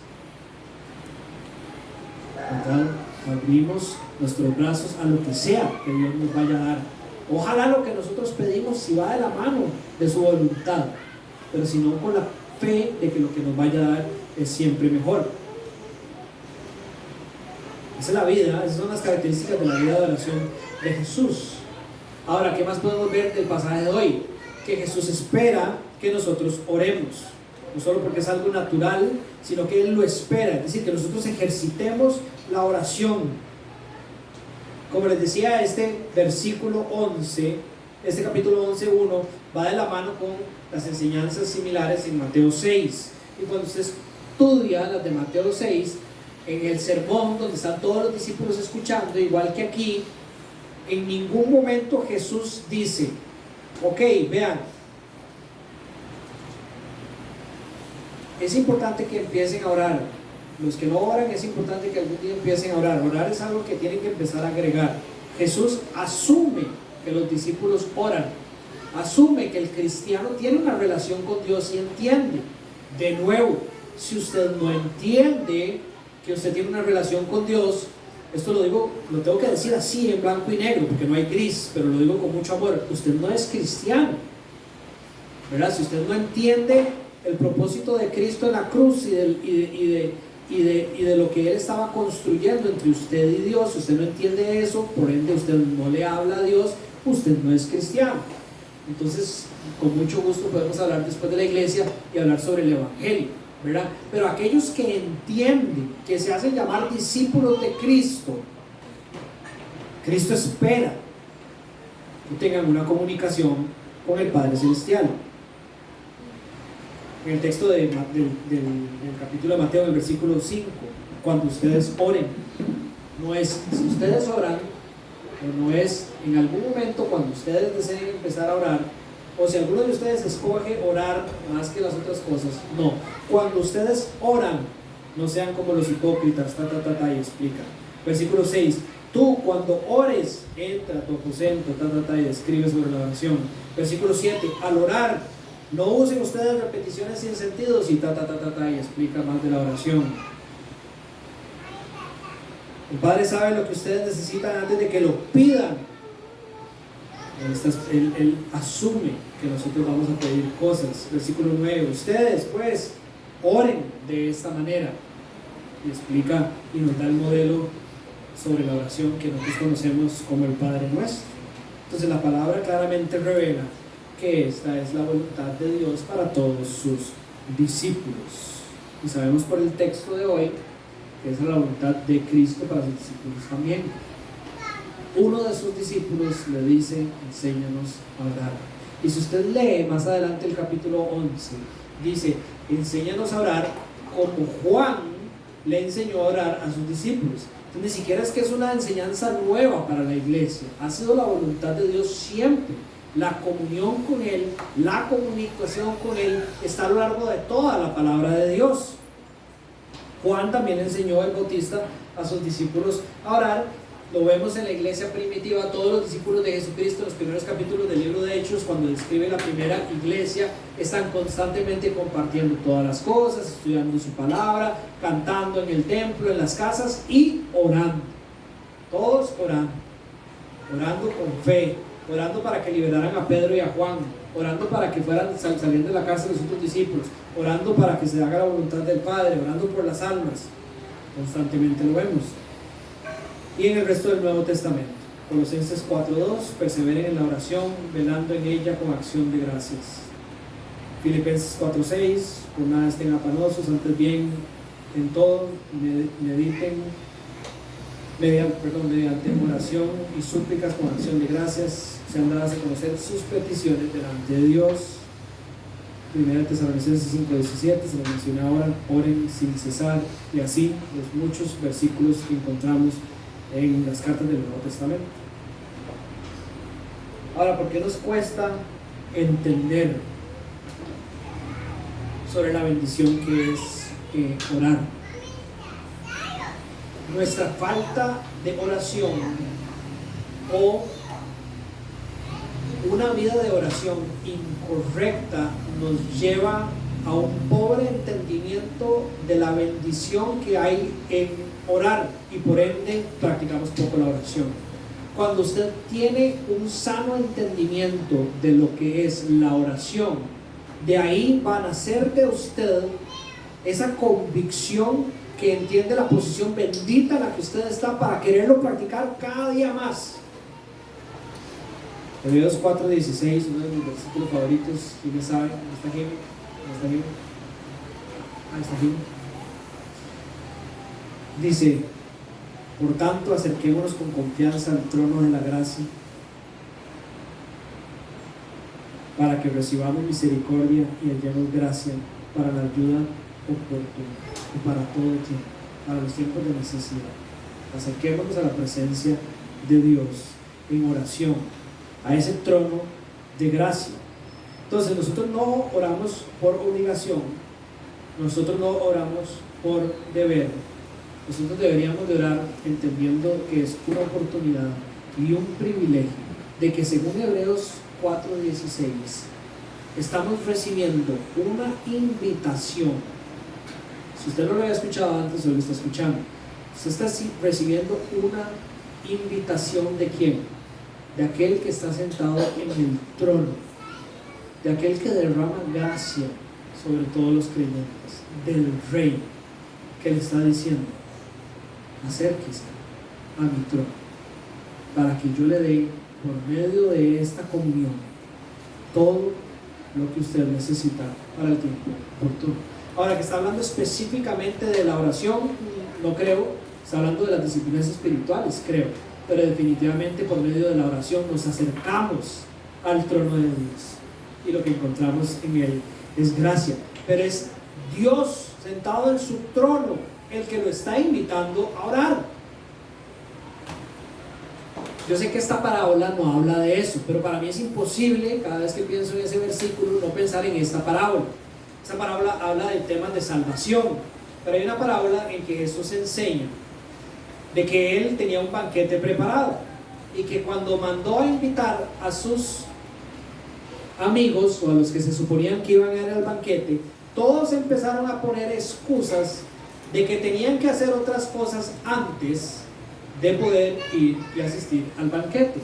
¿verdad?, abrimos nuestros brazos a lo que sea que Dios nos vaya a dar. Ojalá lo que nosotros pedimos si va de la mano de su voluntad, pero si no, con la fe de que lo que nos vaya a dar es siempre mejor. Esa es la vida, esas son las características de la vida de oración de Jesús. Ahora, ¿qué más podemos ver del pasaje de hoy? Que Jesús espera que nosotros oremos, no solo porque es algo natural, sino que Él lo espera, es decir, que nosotros ejercitemos la oración. Como les decía, este versículo 11, este capítulo 11:1 va de la mano con las enseñanzas similares en Mateo 6. Y cuando usted estudia las de Mateo 6, en el sermón donde están todos los discípulos escuchando, igual que aquí, en ningún momento Jesús dice: ok, vean, es importante que empiecen a orar. Los que no oran, es importante que algún día empiecen a orar. Orar es algo que tienen que empezar a agregar. Jesús asume que los discípulos oran, asume que el cristiano tiene una relación con Dios y entiende. De nuevo, si usted no entiende que usted tiene una relación con Dios, esto lo digo, lo tengo que decir así en blanco y negro, porque no hay gris, pero lo digo con mucho amor: usted no es cristiano, ¿verdad? Si usted no entiende el propósito de Cristo en la cruz y de lo que Él estaba construyendo entre usted y Dios, usted no entiende eso, por ende usted no le habla a Dios, usted no es cristiano. Entonces, con mucho gusto podemos hablar después de la iglesia y hablar sobre el Evangelio, ¿verdad? Pero aquellos que entienden, que se hacen llamar discípulos de Cristo, Cristo espera que tengan una comunicación con el Padre Celestial. En el texto del capítulo de Mateo, en el versículo 5, cuando ustedes oren, no es si ustedes oran, o no es en algún momento cuando ustedes deseen empezar a orar, o si alguno de ustedes escoge orar más que las otras cosas. No, cuando ustedes oran, no sean como los hipócritas, y explica. Versículo 6: tú cuando ores, entra a tu aposento, y describe sobre la oración. Versículo 7: al orar, no usen ustedes repeticiones sin sentidos, y y explica más de la oración. El Padre sabe lo que ustedes necesitan antes de que lo pidan. Él asume que nosotros vamos a pedir cosas. Versículo 9: ustedes pues oren de esta manera, y explica y nos da el modelo sobre la oración que nosotros conocemos como el Padre Nuestro. Entonces la palabra claramente revela que esta es la voluntad de Dios para todos sus discípulos, y sabemos por el texto de hoy que esa es la voluntad de Cristo para sus discípulos también. Uno de sus discípulos le dice: enséñanos a orar. Y si usted lee más adelante el capítulo 11, dice: enséñanos a orar como Juan le enseñó a orar a sus discípulos. Entonces, ni siquiera es que es una enseñanza nueva para la iglesia, ha sido la voluntad de Dios siempre. La comunión con Él, la comunicación con Él está a lo largo de toda la palabra de Dios. Juan también enseñó, el Bautista, a sus discípulos a orar. Lo vemos en la iglesia primitiva, todos los discípulos de Jesucristo, en los primeros capítulos del libro de Hechos, cuando describe la primera iglesia, están constantemente compartiendo todas las cosas, estudiando su palabra, cantando en el templo, en las casas y orando. Todos orando con fe, orando para que liberaran a Pedro y a Juan, orando para que fueran saliendo de la cárcel los otros discípulos, orando para que se haga la voluntad del Padre, orando por las almas. Constantemente lo vemos. Y en el resto del Nuevo Testamento, Colosenses 4:2: perseveren en la oración, velando en ella con acción de gracias. Filipenses 4:6: por nada estén afanosos, antes bien en todo mediten mediante oración y súplicas con acción de gracias, sean dadas a conocer sus peticiones delante de Dios. 1 Tesalonicenses 5:17, se lo mencioné ahora, oren sin cesar, y así los muchos versículos que encontramos en las cartas del Nuevo Testamento. Ahora, ¿por qué nos cuesta entender sobre la bendición que es orar? Nuestra falta de oración o una vida de oración incorrecta nos lleva a un pobre entendimiento de la bendición que hay en orar, y por ende practicamos poco la oración. Cuando usted tiene un sano entendimiento de lo que es la oración, de ahí va a nacer de usted esa convicción que entiende la posición bendita en la que usted está para quererlo practicar cada día más. Hebreos 4:16, uno de mis versículos favoritos. ¿Quién sabe? ¿Dónde está Jimmy? ¿Dónde está Jimmy? Ahí está Jimmy. Dice: por tanto, acerquémonos con confianza al trono de la gracia, para que recibamos misericordia y hallemos gracia para la ayuda oportuna y para todo tiempo, para los tiempos de necesidad. Acerquémonos a la presencia de Dios en oración, a ese trono de gracia. Entonces, nosotros no oramos por obligación, nosotros no oramos por deber. Nosotros deberíamos de orar entendiendo que es una oportunidad y un privilegio de que, según Hebreos 4:16, estamos recibiendo una invitación. Si usted no lo había escuchado antes, hoy lo está escuchando. Usted está recibiendo una invitación. ¿De quién? De aquel que está sentado en el trono, de aquel que derrama gracia sobre todos los creyentes, del Rey, que le está diciendo: acérquese a mi trono para que yo le dé, por medio de esta comunión, todo lo que usted necesita para el tiempo oportuno. Ahora, que está hablando específicamente de la oración, no creo. Está hablando de las disciplinas espirituales, creo, pero definitivamente por medio de la oración nos acercamos al trono de Dios, y lo que encontramos en él es gracia. Pero es Dios sentado en su trono el que lo está invitando a orar. Yo sé que esta parábola no habla de eso, pero para mí es imposible, cada vez que pienso en ese versículo, no pensar en esta parábola. Esta parábola habla de temas de salvación, pero hay una parábola en que Jesús enseña de que Él tenía un banquete preparado, y que cuando mandó a invitar a sus amigos, o a los que se suponían que iban a ir al banquete, todos empezaron a poner excusas de que tenían que hacer otras cosas antes de poder ir y asistir al banquete.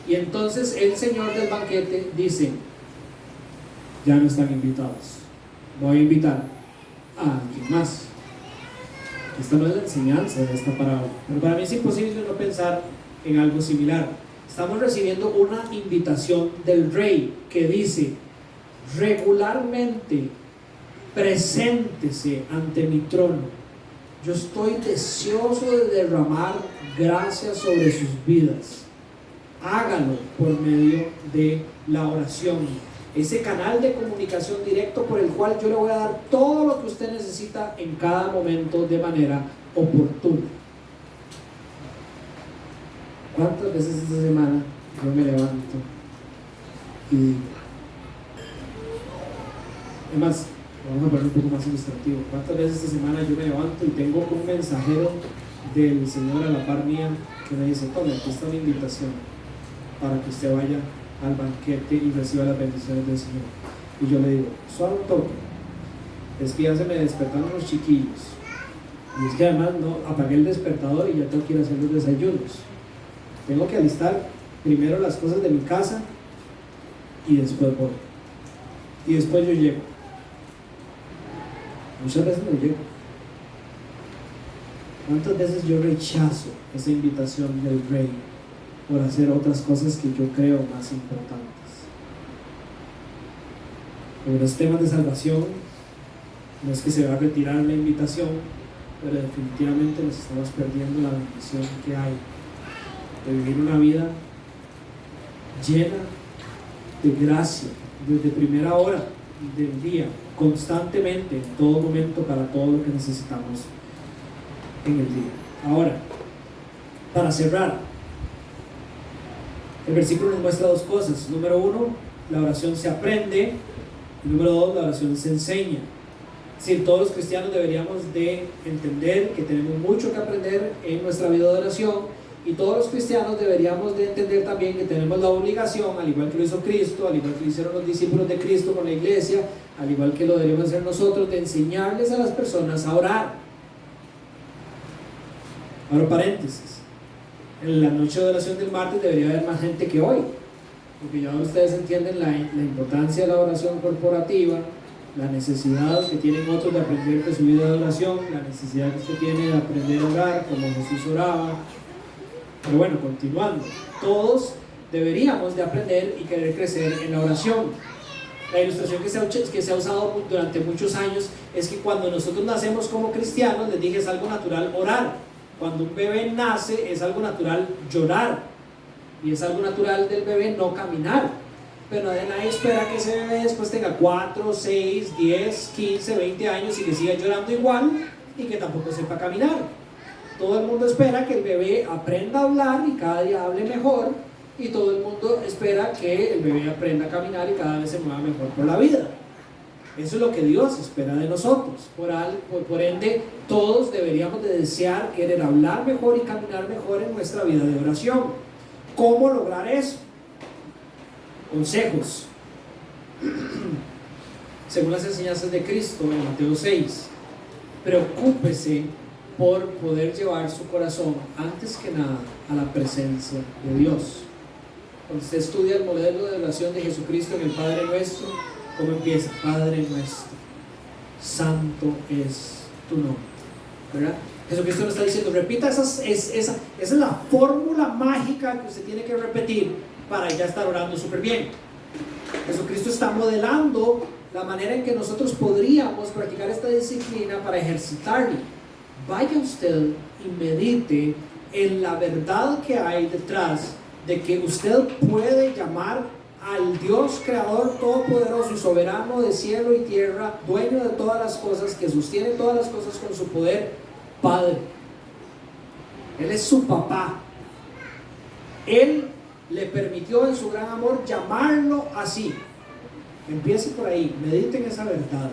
Y entonces el señor del banquete dice: ya no están invitados, voy a invitar a alguien más. Esta no es la enseñanza de esta parábola, pero para mí es imposible no pensar en algo similar. Estamos recibiendo una invitación del Rey que dice: regularmente preséntese ante mi trono. Yo estoy deseoso de derramar gracia sobre sus vidas. Hágalo por medio de la oración, ese canal de comunicación directo por el cual yo le voy a dar todo lo que usted necesita en cada momento de manera oportuna. ¿Cuántas veces esta semana yo me levanto y digo, además, vamos a poner un poco más ilustrativo, cuántas veces esta semana yo me levanto y tengo un mensajero del Señor a la par mía que me dice: tome, aquí está una invitación para que usted vaya al banquete y reciba las bendiciones del Señor? Y yo le digo: suave un toque, es que ya se me despertaron los chiquillos, y es que además no apagué el despertador y ya tengo que ir a hacer los desayunos. Tengo que alistar primero las cosas de mi casa y después voy, y después yo llego. Muchas veces no llego. ¿Cuántas veces yo rechazo esa invitación del Rey por hacer otras cosas que yo creo más importantes? En los temas de salvación, no es que se va a retirar la invitación, pero definitivamente nos estamos perdiendo la bendición que hay de vivir una vida llena de gracia desde primera hora. del día, constantemente, en todo momento, para todo lo que necesitamos en el día. Ahora, para cerrar, el versículo nos muestra dos cosas. Número uno, la oración se aprende. Y número dos, la oración se enseña. Es decir, todos los cristianos deberíamos de entender que tenemos mucho que aprender en nuestra vida de oración, y todos los cristianos deberíamos de entender también que tenemos la obligación, al igual que lo hizo Cristo, al igual que lo hicieron los discípulos de Cristo con la iglesia, al igual que lo deberíamos hacer nosotros, de enseñarles a las personas a orar. Ahora paréntesis, en la noche de oración del martes debería haber más gente que hoy, porque ya ustedes entienden la importancia de la oración corporativa, la necesidad que tienen otros de aprender de su vida de oración, la necesidad que usted tiene de aprender a orar como Jesús oraba. Pero bueno, continuando, todos deberíamos de aprender y querer crecer en la oración. La ilustración que se ha usado durante muchos años es que cuando nosotros nacemos como cristianos, les dije, es algo natural orar. Cuando un bebé nace, es algo natural llorar, y es algo natural del bebé no caminar. Pero nadie espera que ese bebé después tenga 4, 6, 10, 15, 20 años y que siga llorando igual y que tampoco sepa caminar. Todo el mundo espera que el bebé aprenda a hablar y cada día hable mejor, y todo el mundo espera que el bebé aprenda a caminar y cada vez se mueva mejor por la vida. Eso es lo que Dios espera de nosotros. Por ende, todos deberíamos de desear querer hablar mejor y caminar mejor en nuestra vida de oración. ¿Cómo lograr eso? Consejos. Según las enseñanzas de Cristo en Mateo 6, preocúpese por poder llevar su corazón antes que nada a la presencia de Dios. Cuando usted estudia el modelo de oración de Jesucristo en el Padre Nuestro, ¿cómo empieza? Padre Nuestro, santo es tu nombre, ¿verdad? Jesucristo nos está diciendo, repita esa es la fórmula mágica que usted tiene que repetir para ya estar orando súper bien. Jesucristo está modelando la manera en que nosotros podríamos practicar esta disciplina para ejercitarla. Vaya usted y medite en la verdad que hay detrás de que usted puede llamar al Dios creador todopoderoso y soberano de cielo y tierra, dueño de todas las cosas, que sostiene todas las cosas con su poder, Padre. Él es su papá. Él le permitió en su gran amor llamarlo así. Empiece por ahí, medite en esa verdad.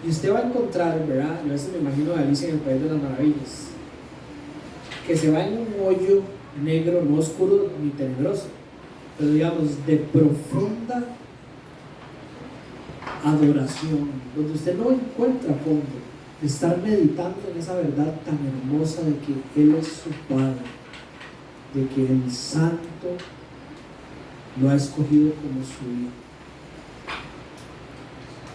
Y usted va a encontrar, ¿verdad? Yo a veces me imagino a Alicia en el País de las Maravillas, que se va en un hoyo negro, no oscuro ni tenebroso, pero digamos de profunda adoración, donde usted no encuentra fondo, de estar meditando en esa verdad tan hermosa de que Él es su Padre, de que el Santo lo ha escogido como su hijo,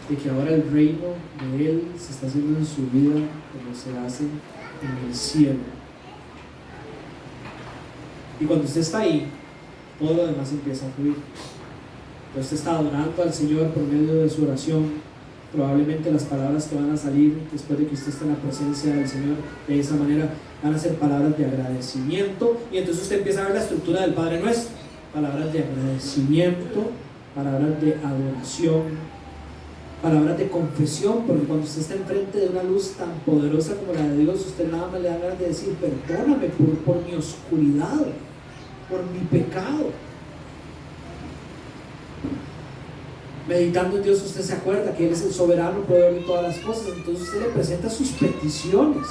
de que ahora el reino de Él se está haciendo en su vida como se hace en el cielo. Y cuando usted está ahí, todo lo demás empieza a fluir. Cuando usted está adorando al Señor por medio de su oración, probablemente las palabras que van a salir después de que usted esté en la presencia del Señor de esa manera van a ser palabras de agradecimiento, y entonces usted empieza a ver la estructura del Padre Nuestro: palabras de agradecimiento, palabras de adoración, palabras de confesión, porque cuando usted está enfrente de una luz tan poderosa como la de Dios, usted nada más le da ganas de decir: perdóname por mi oscuridad, por mi pecado. Meditando en Dios, usted se acuerda que Él es el soberano, poderoso de todas las cosas. Entonces usted le presenta sus peticiones,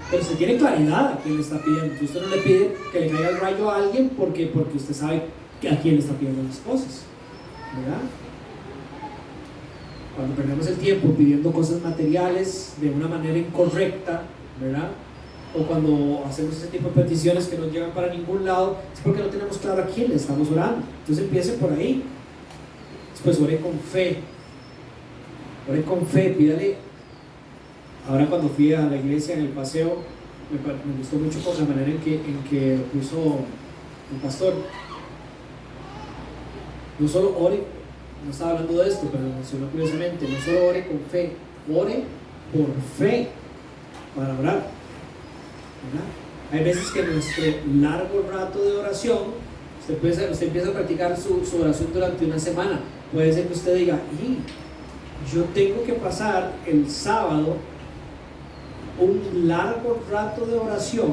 pero usted tiene claridad a quién le está pidiendo. Entonces usted no le pide que le caiga el rayo a alguien porque usted sabe a quién le está pidiendo las cosas, ¿verdad? Cuando perdemos el tiempo pidiendo cosas materiales de una manera incorrecta, ¿verdad? O cuando hacemos ese tipo de peticiones que no llevan para ningún lado, es porque no tenemos claro a quién le estamos orando. Entonces empiece por ahí. Después ore con fe, pídale. Ahora cuando fui a la iglesia en el paseo, me gustó mucho por la manera en que lo puso el pastor. No solo ore, no estaba hablando de esto, pero lo mencionó curiosamente, no solo ore con fe, ore por fe para orar, ¿verdad? Hay veces que en nuestro largo rato de oración, usted empieza a practicar su oración durante una semana, Puede ser que usted diga, yo tengo que pasar el sábado un largo rato de oración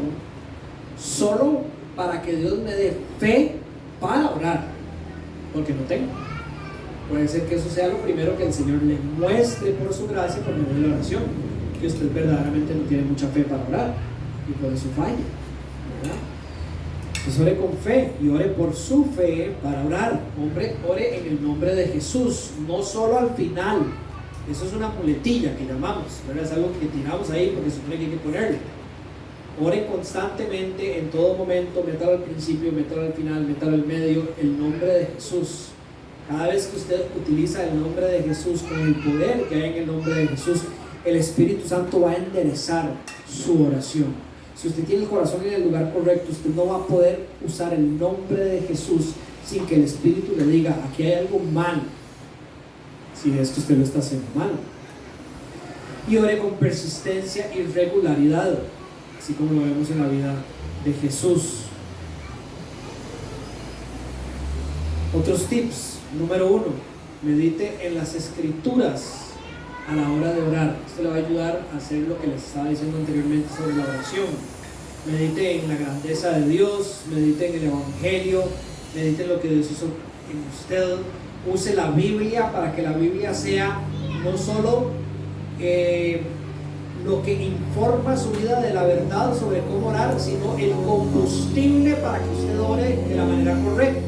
solo para que Dios me dé fe para orar, porque no tengo. Puede ser que eso sea lo primero que el Señor le muestre por su gracia por medio de la oración, que usted verdaderamente no tiene mucha fe para orar y por eso falla, ¿verdad? Entonces ore con fe y ore por su fe para orar. Ore en el nombre de Jesús, no solo al final. Eso es una muletilla que llamamos, ¿verdad? Es algo que tiramos ahí porque se supone que hay que ponerle. Ore constantemente, en todo momento, métalo al principio, métalo al final, métalo al medio, el nombre de Jesús. Cada vez que usted utiliza el nombre de Jesús, con el poder que hay en el nombre de Jesús, el Espíritu Santo va a enderezar su oración. Si usted tiene el corazón en el lugar correcto, usted no va a poder usar el nombre de Jesús sin que el Espíritu le diga, aquí hay algo mal, si es que usted lo está haciendo mal. Y ore con persistencia y regularidad, así como lo vemos en la vida de Jesús. Otros tips. Número 1, medite en las Escrituras a la hora de orar. Esto le va a ayudar a hacer lo que les estaba diciendo anteriormente sobre la oración. Medite en la grandeza de Dios, medite en el Evangelio, medite en lo que Dios hizo en usted. Use la Biblia para que la Biblia sea no solo lo que informa su vida de la verdad sobre cómo orar, sino el combustible para que usted ore de la manera correcta.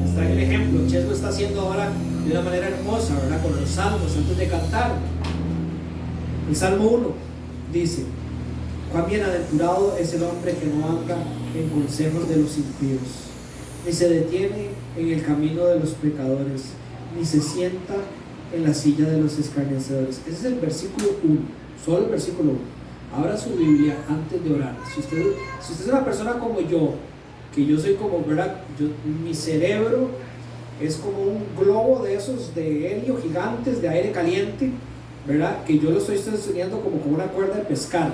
Está en el ejemplo, Ches lo está haciendo ahora de una manera hermosa, ¿verdad? Con los salmos antes de cantar. El Salmo 1 dice: cuán bienaventurado es el hombre que no anda en consejos de los impíos, ni se detiene en el camino de los pecadores, ni se sienta en la silla de los escarnecedores. Ese es el versículo 1, solo el versículo 1. Abra su Biblia antes de orar. Si usted es una persona como yo, que yo soy como, ¿verdad? Mi cerebro es como un globo de esos de helio gigantes, de aire caliente, ¿verdad? Que yo lo estoy sosteniendo como con una cuerda de pescar,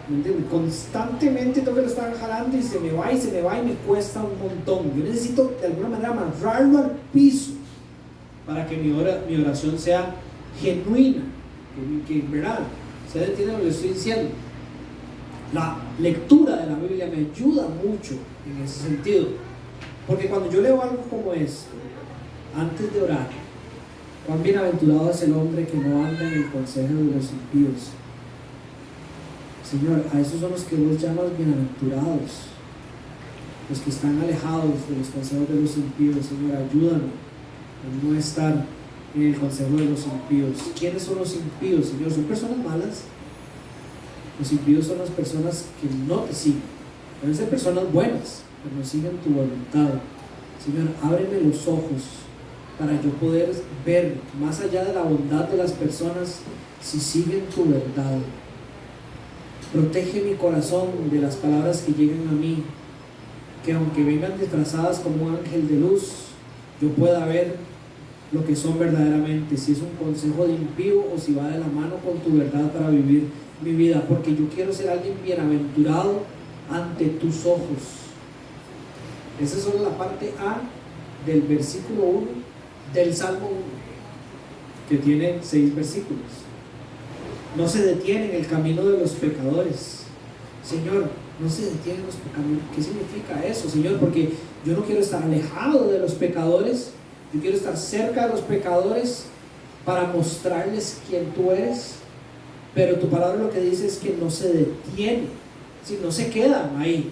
¿me entiendes? Constantemente tengo que lo estar jalando y se me va y me cuesta un montón. Yo necesito de alguna manera amarrarlo al piso para que mi oración sea genuina, que ¿verdad? ¿Ustedes entienden lo que estoy diciendo? La lectura de la Biblia me ayuda mucho en ese sentido, porque cuando yo leo algo como esto, antes de orar, cuán bienaventurado es el hombre que no anda en el consejo de los impíos. Señor, a esos son los que vos llamas bienaventurados, los que están alejados de los consejos de los impíos. Señor, ayúdame a no estar en el consejo de los impíos. ¿Quiénes son los impíos, Señor? ¿Son personas malas? Los impíos son las personas que no te siguen. Pueden ser personas buenas, pero no siguen tu voluntad. Señor, ábreme los ojos para yo poder ver más allá de la bondad de las personas si siguen tu verdad. Protege mi corazón de las palabras que lleguen a mí, que aunque vengan disfrazadas como un ángel de luz, yo pueda ver lo que son verdaderamente, si es un consejo de impío o si va de la mano con tu verdad para vivir mi vida, porque yo quiero ser alguien bienaventurado ante tus ojos. Esa es solo la parte A del versículo 1 del Salmo 1, que tiene 6 versículos. No se detiene en el camino de los pecadores. Señor, no se detiene en los pecadores. ¿Qué significa eso, Señor? Porque yo no quiero estar alejado de los pecadores, yo quiero estar cerca de los pecadores para mostrarles quién tú eres. Pero tu palabra lo que dice es que no se detiene, si no se quedan ahí.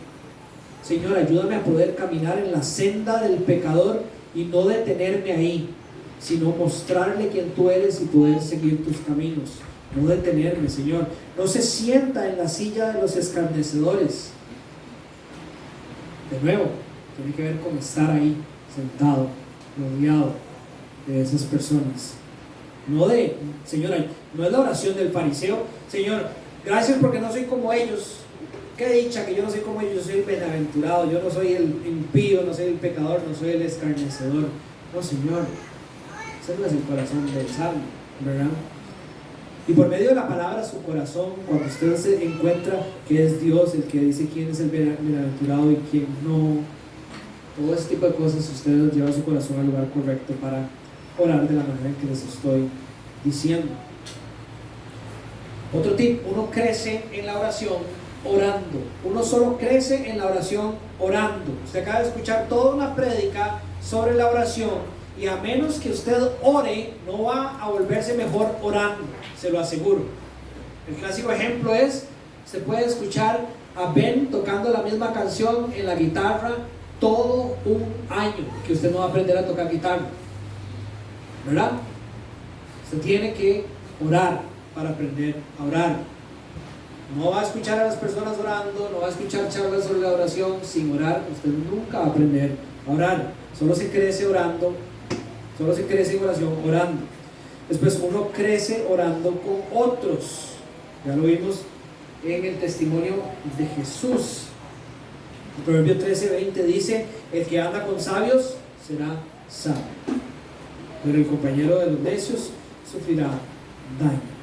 Señor, ayúdame a poder caminar en la senda del pecador y no detenerme ahí, sino mostrarle quién tú eres y poder seguir tus caminos. No detenerme, Señor. No se sienta en la silla de los escarnecedores. De nuevo, tiene que ver con estar ahí, sentado, rodeado de esas personas. Señora, no es la oración del fariseo: Señor, gracias porque no soy como ellos. Qué dicha que yo no soy como ellos, yo soy el bienaventurado, yo no soy el impío, no soy el pecador, no soy el escarnecedor. No, Señor, ese no es el corazón del Salmo, ¿verdad? Y por medio de la palabra, su corazón, cuando usted se encuentra que es Dios el que dice quién es el bienaventurado y quién no, todo ese tipo de cosas, usted lleva su corazón al lugar correcto para orar de la manera en que les estoy diciendo. Otro tip: uno crece en la oración orando. Uno solo crece en la oración orando. Usted acaba de escuchar toda una prédica sobre la oración, y a menos que usted ore, no va a volverse mejor orando, se lo aseguro. El clásico ejemplo es: se puede escuchar a Ben tocando la misma canción en la guitarra todo un año, que usted no va a aprender a tocar guitarra, ¿verdad? Usted tiene que orar para aprender a orar. No va a escuchar a las personas orando, no va a escuchar charlas sobre la oración. Sin orar, usted nunca va a aprender a orar. Solo se crece orando, solo se crece en oración orando. Después uno crece orando con otros. Ya lo vimos en el testimonio de Jesús. El Proverbio 13:20 dice: el que anda con sabios será sabio, pero el compañero de los necios sufrirá daño.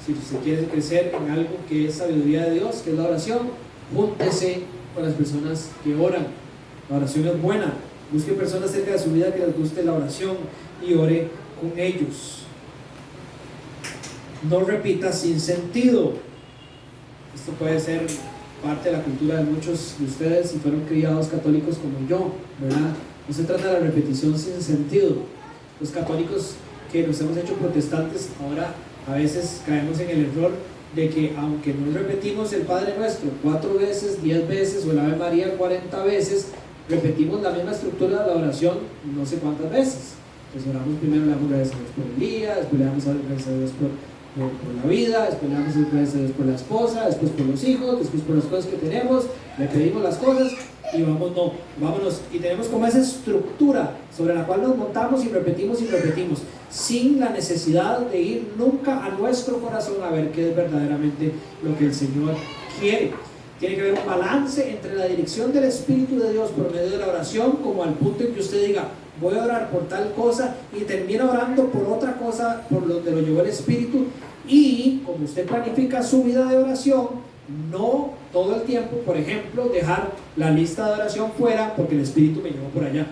Si usted quiere crecer en algo que es sabiduría de Dios, que es la oración, júntese con las personas que oran. La oración es buena. Busque personas cerca de su vida que les guste la oración y ore con ellos. No repita sin sentido. Esto puede ser parte de la cultura de muchos de ustedes si fueron criados católicos como yo, ¿verdad? No se trata de la repetición sin sentido. Los católicos que nos hemos hecho protestantes ahora a veces caemos en el error de que, aunque no repetimos el Padre Nuestro 4 veces, 10 veces, o el Ave María 40 veces, repetimos la misma estructura de la oración no sé cuántas veces. Entonces oramos primero, le damos gracias a Dios por el día, después le damos gracias a Dios por la vida, después le damos gracias a Dios por la esposa, después por los hijos, después por las cosas que tenemos, le pedimos las cosas y vámonos. Y tenemos como esa estructura sobre la cual nos montamos y repetimos, sin la necesidad de ir nunca a nuestro corazón a ver qué es verdaderamente lo que el Señor quiere. Tiene que haber un balance entre la dirección del Espíritu de Dios por medio de la oración, como al punto en que usted diga: voy a orar por tal cosa, y termina orando por otra cosa por donde lo llevó el Espíritu. Y como usted planifica su vida de oración, no todo el tiempo, por ejemplo, dejar la lista de oración fuera porque el Espíritu me llevó por allá.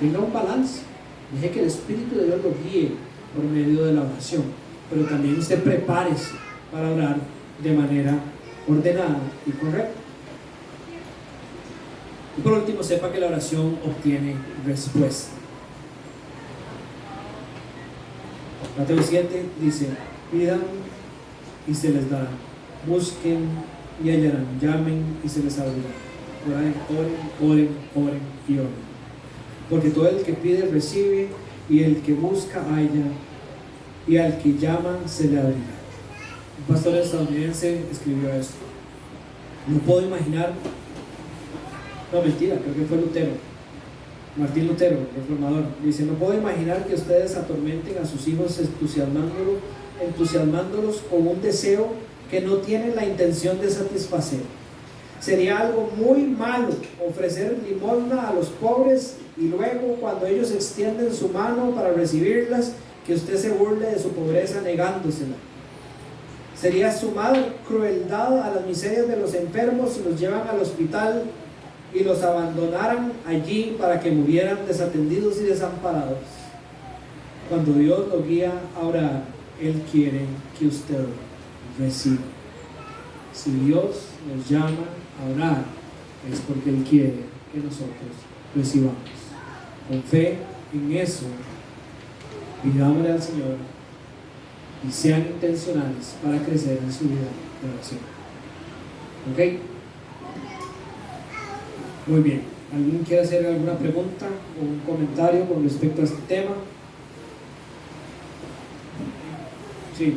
Tenga un balance, deje que el Espíritu de Dios lo guíe por medio de la oración, pero también usted prepárese para orar de manera ordenada y correcta. Y por último, sepa que la oración obtiene respuesta. Mateo 7 dice: pidan y se les dará, busquen y hallarán, llamen y se les abrirá. Oren y oren. Porque todo el que pide recibe, y el que busca halla, y al que llama se le abrirá. Un pastor estadounidense escribió esto: no puedo imaginar, no, mentira, creo que fue Lutero, Martín Lutero, reformador, dice: no puedo imaginar que ustedes atormenten a sus hijos entusiasmándolos con un deseo que no tienen la intención de satisfacer. Sería algo muy malo ofrecer limosna a los pobres y luego, cuando ellos extienden su mano para recibirlas, que usted se burle de su pobreza negándosela. Sería sumar crueldad a las miserias de los enfermos si los llevan al hospital y los abandonaran allí para que murieran desatendidos y desamparados. Cuando Dios lo guía a orar, Él quiere que usted reciba. Si Dios nos llama a orar, es porque Él quiere que nosotros recibamos. Con fe en eso, pidámosle al Señor y sean intencionales para crecer en su vida de oración. ¿Ok? Muy bien. ¿Alguien quiere hacer alguna pregunta o un comentario con respecto a este tema? Sí.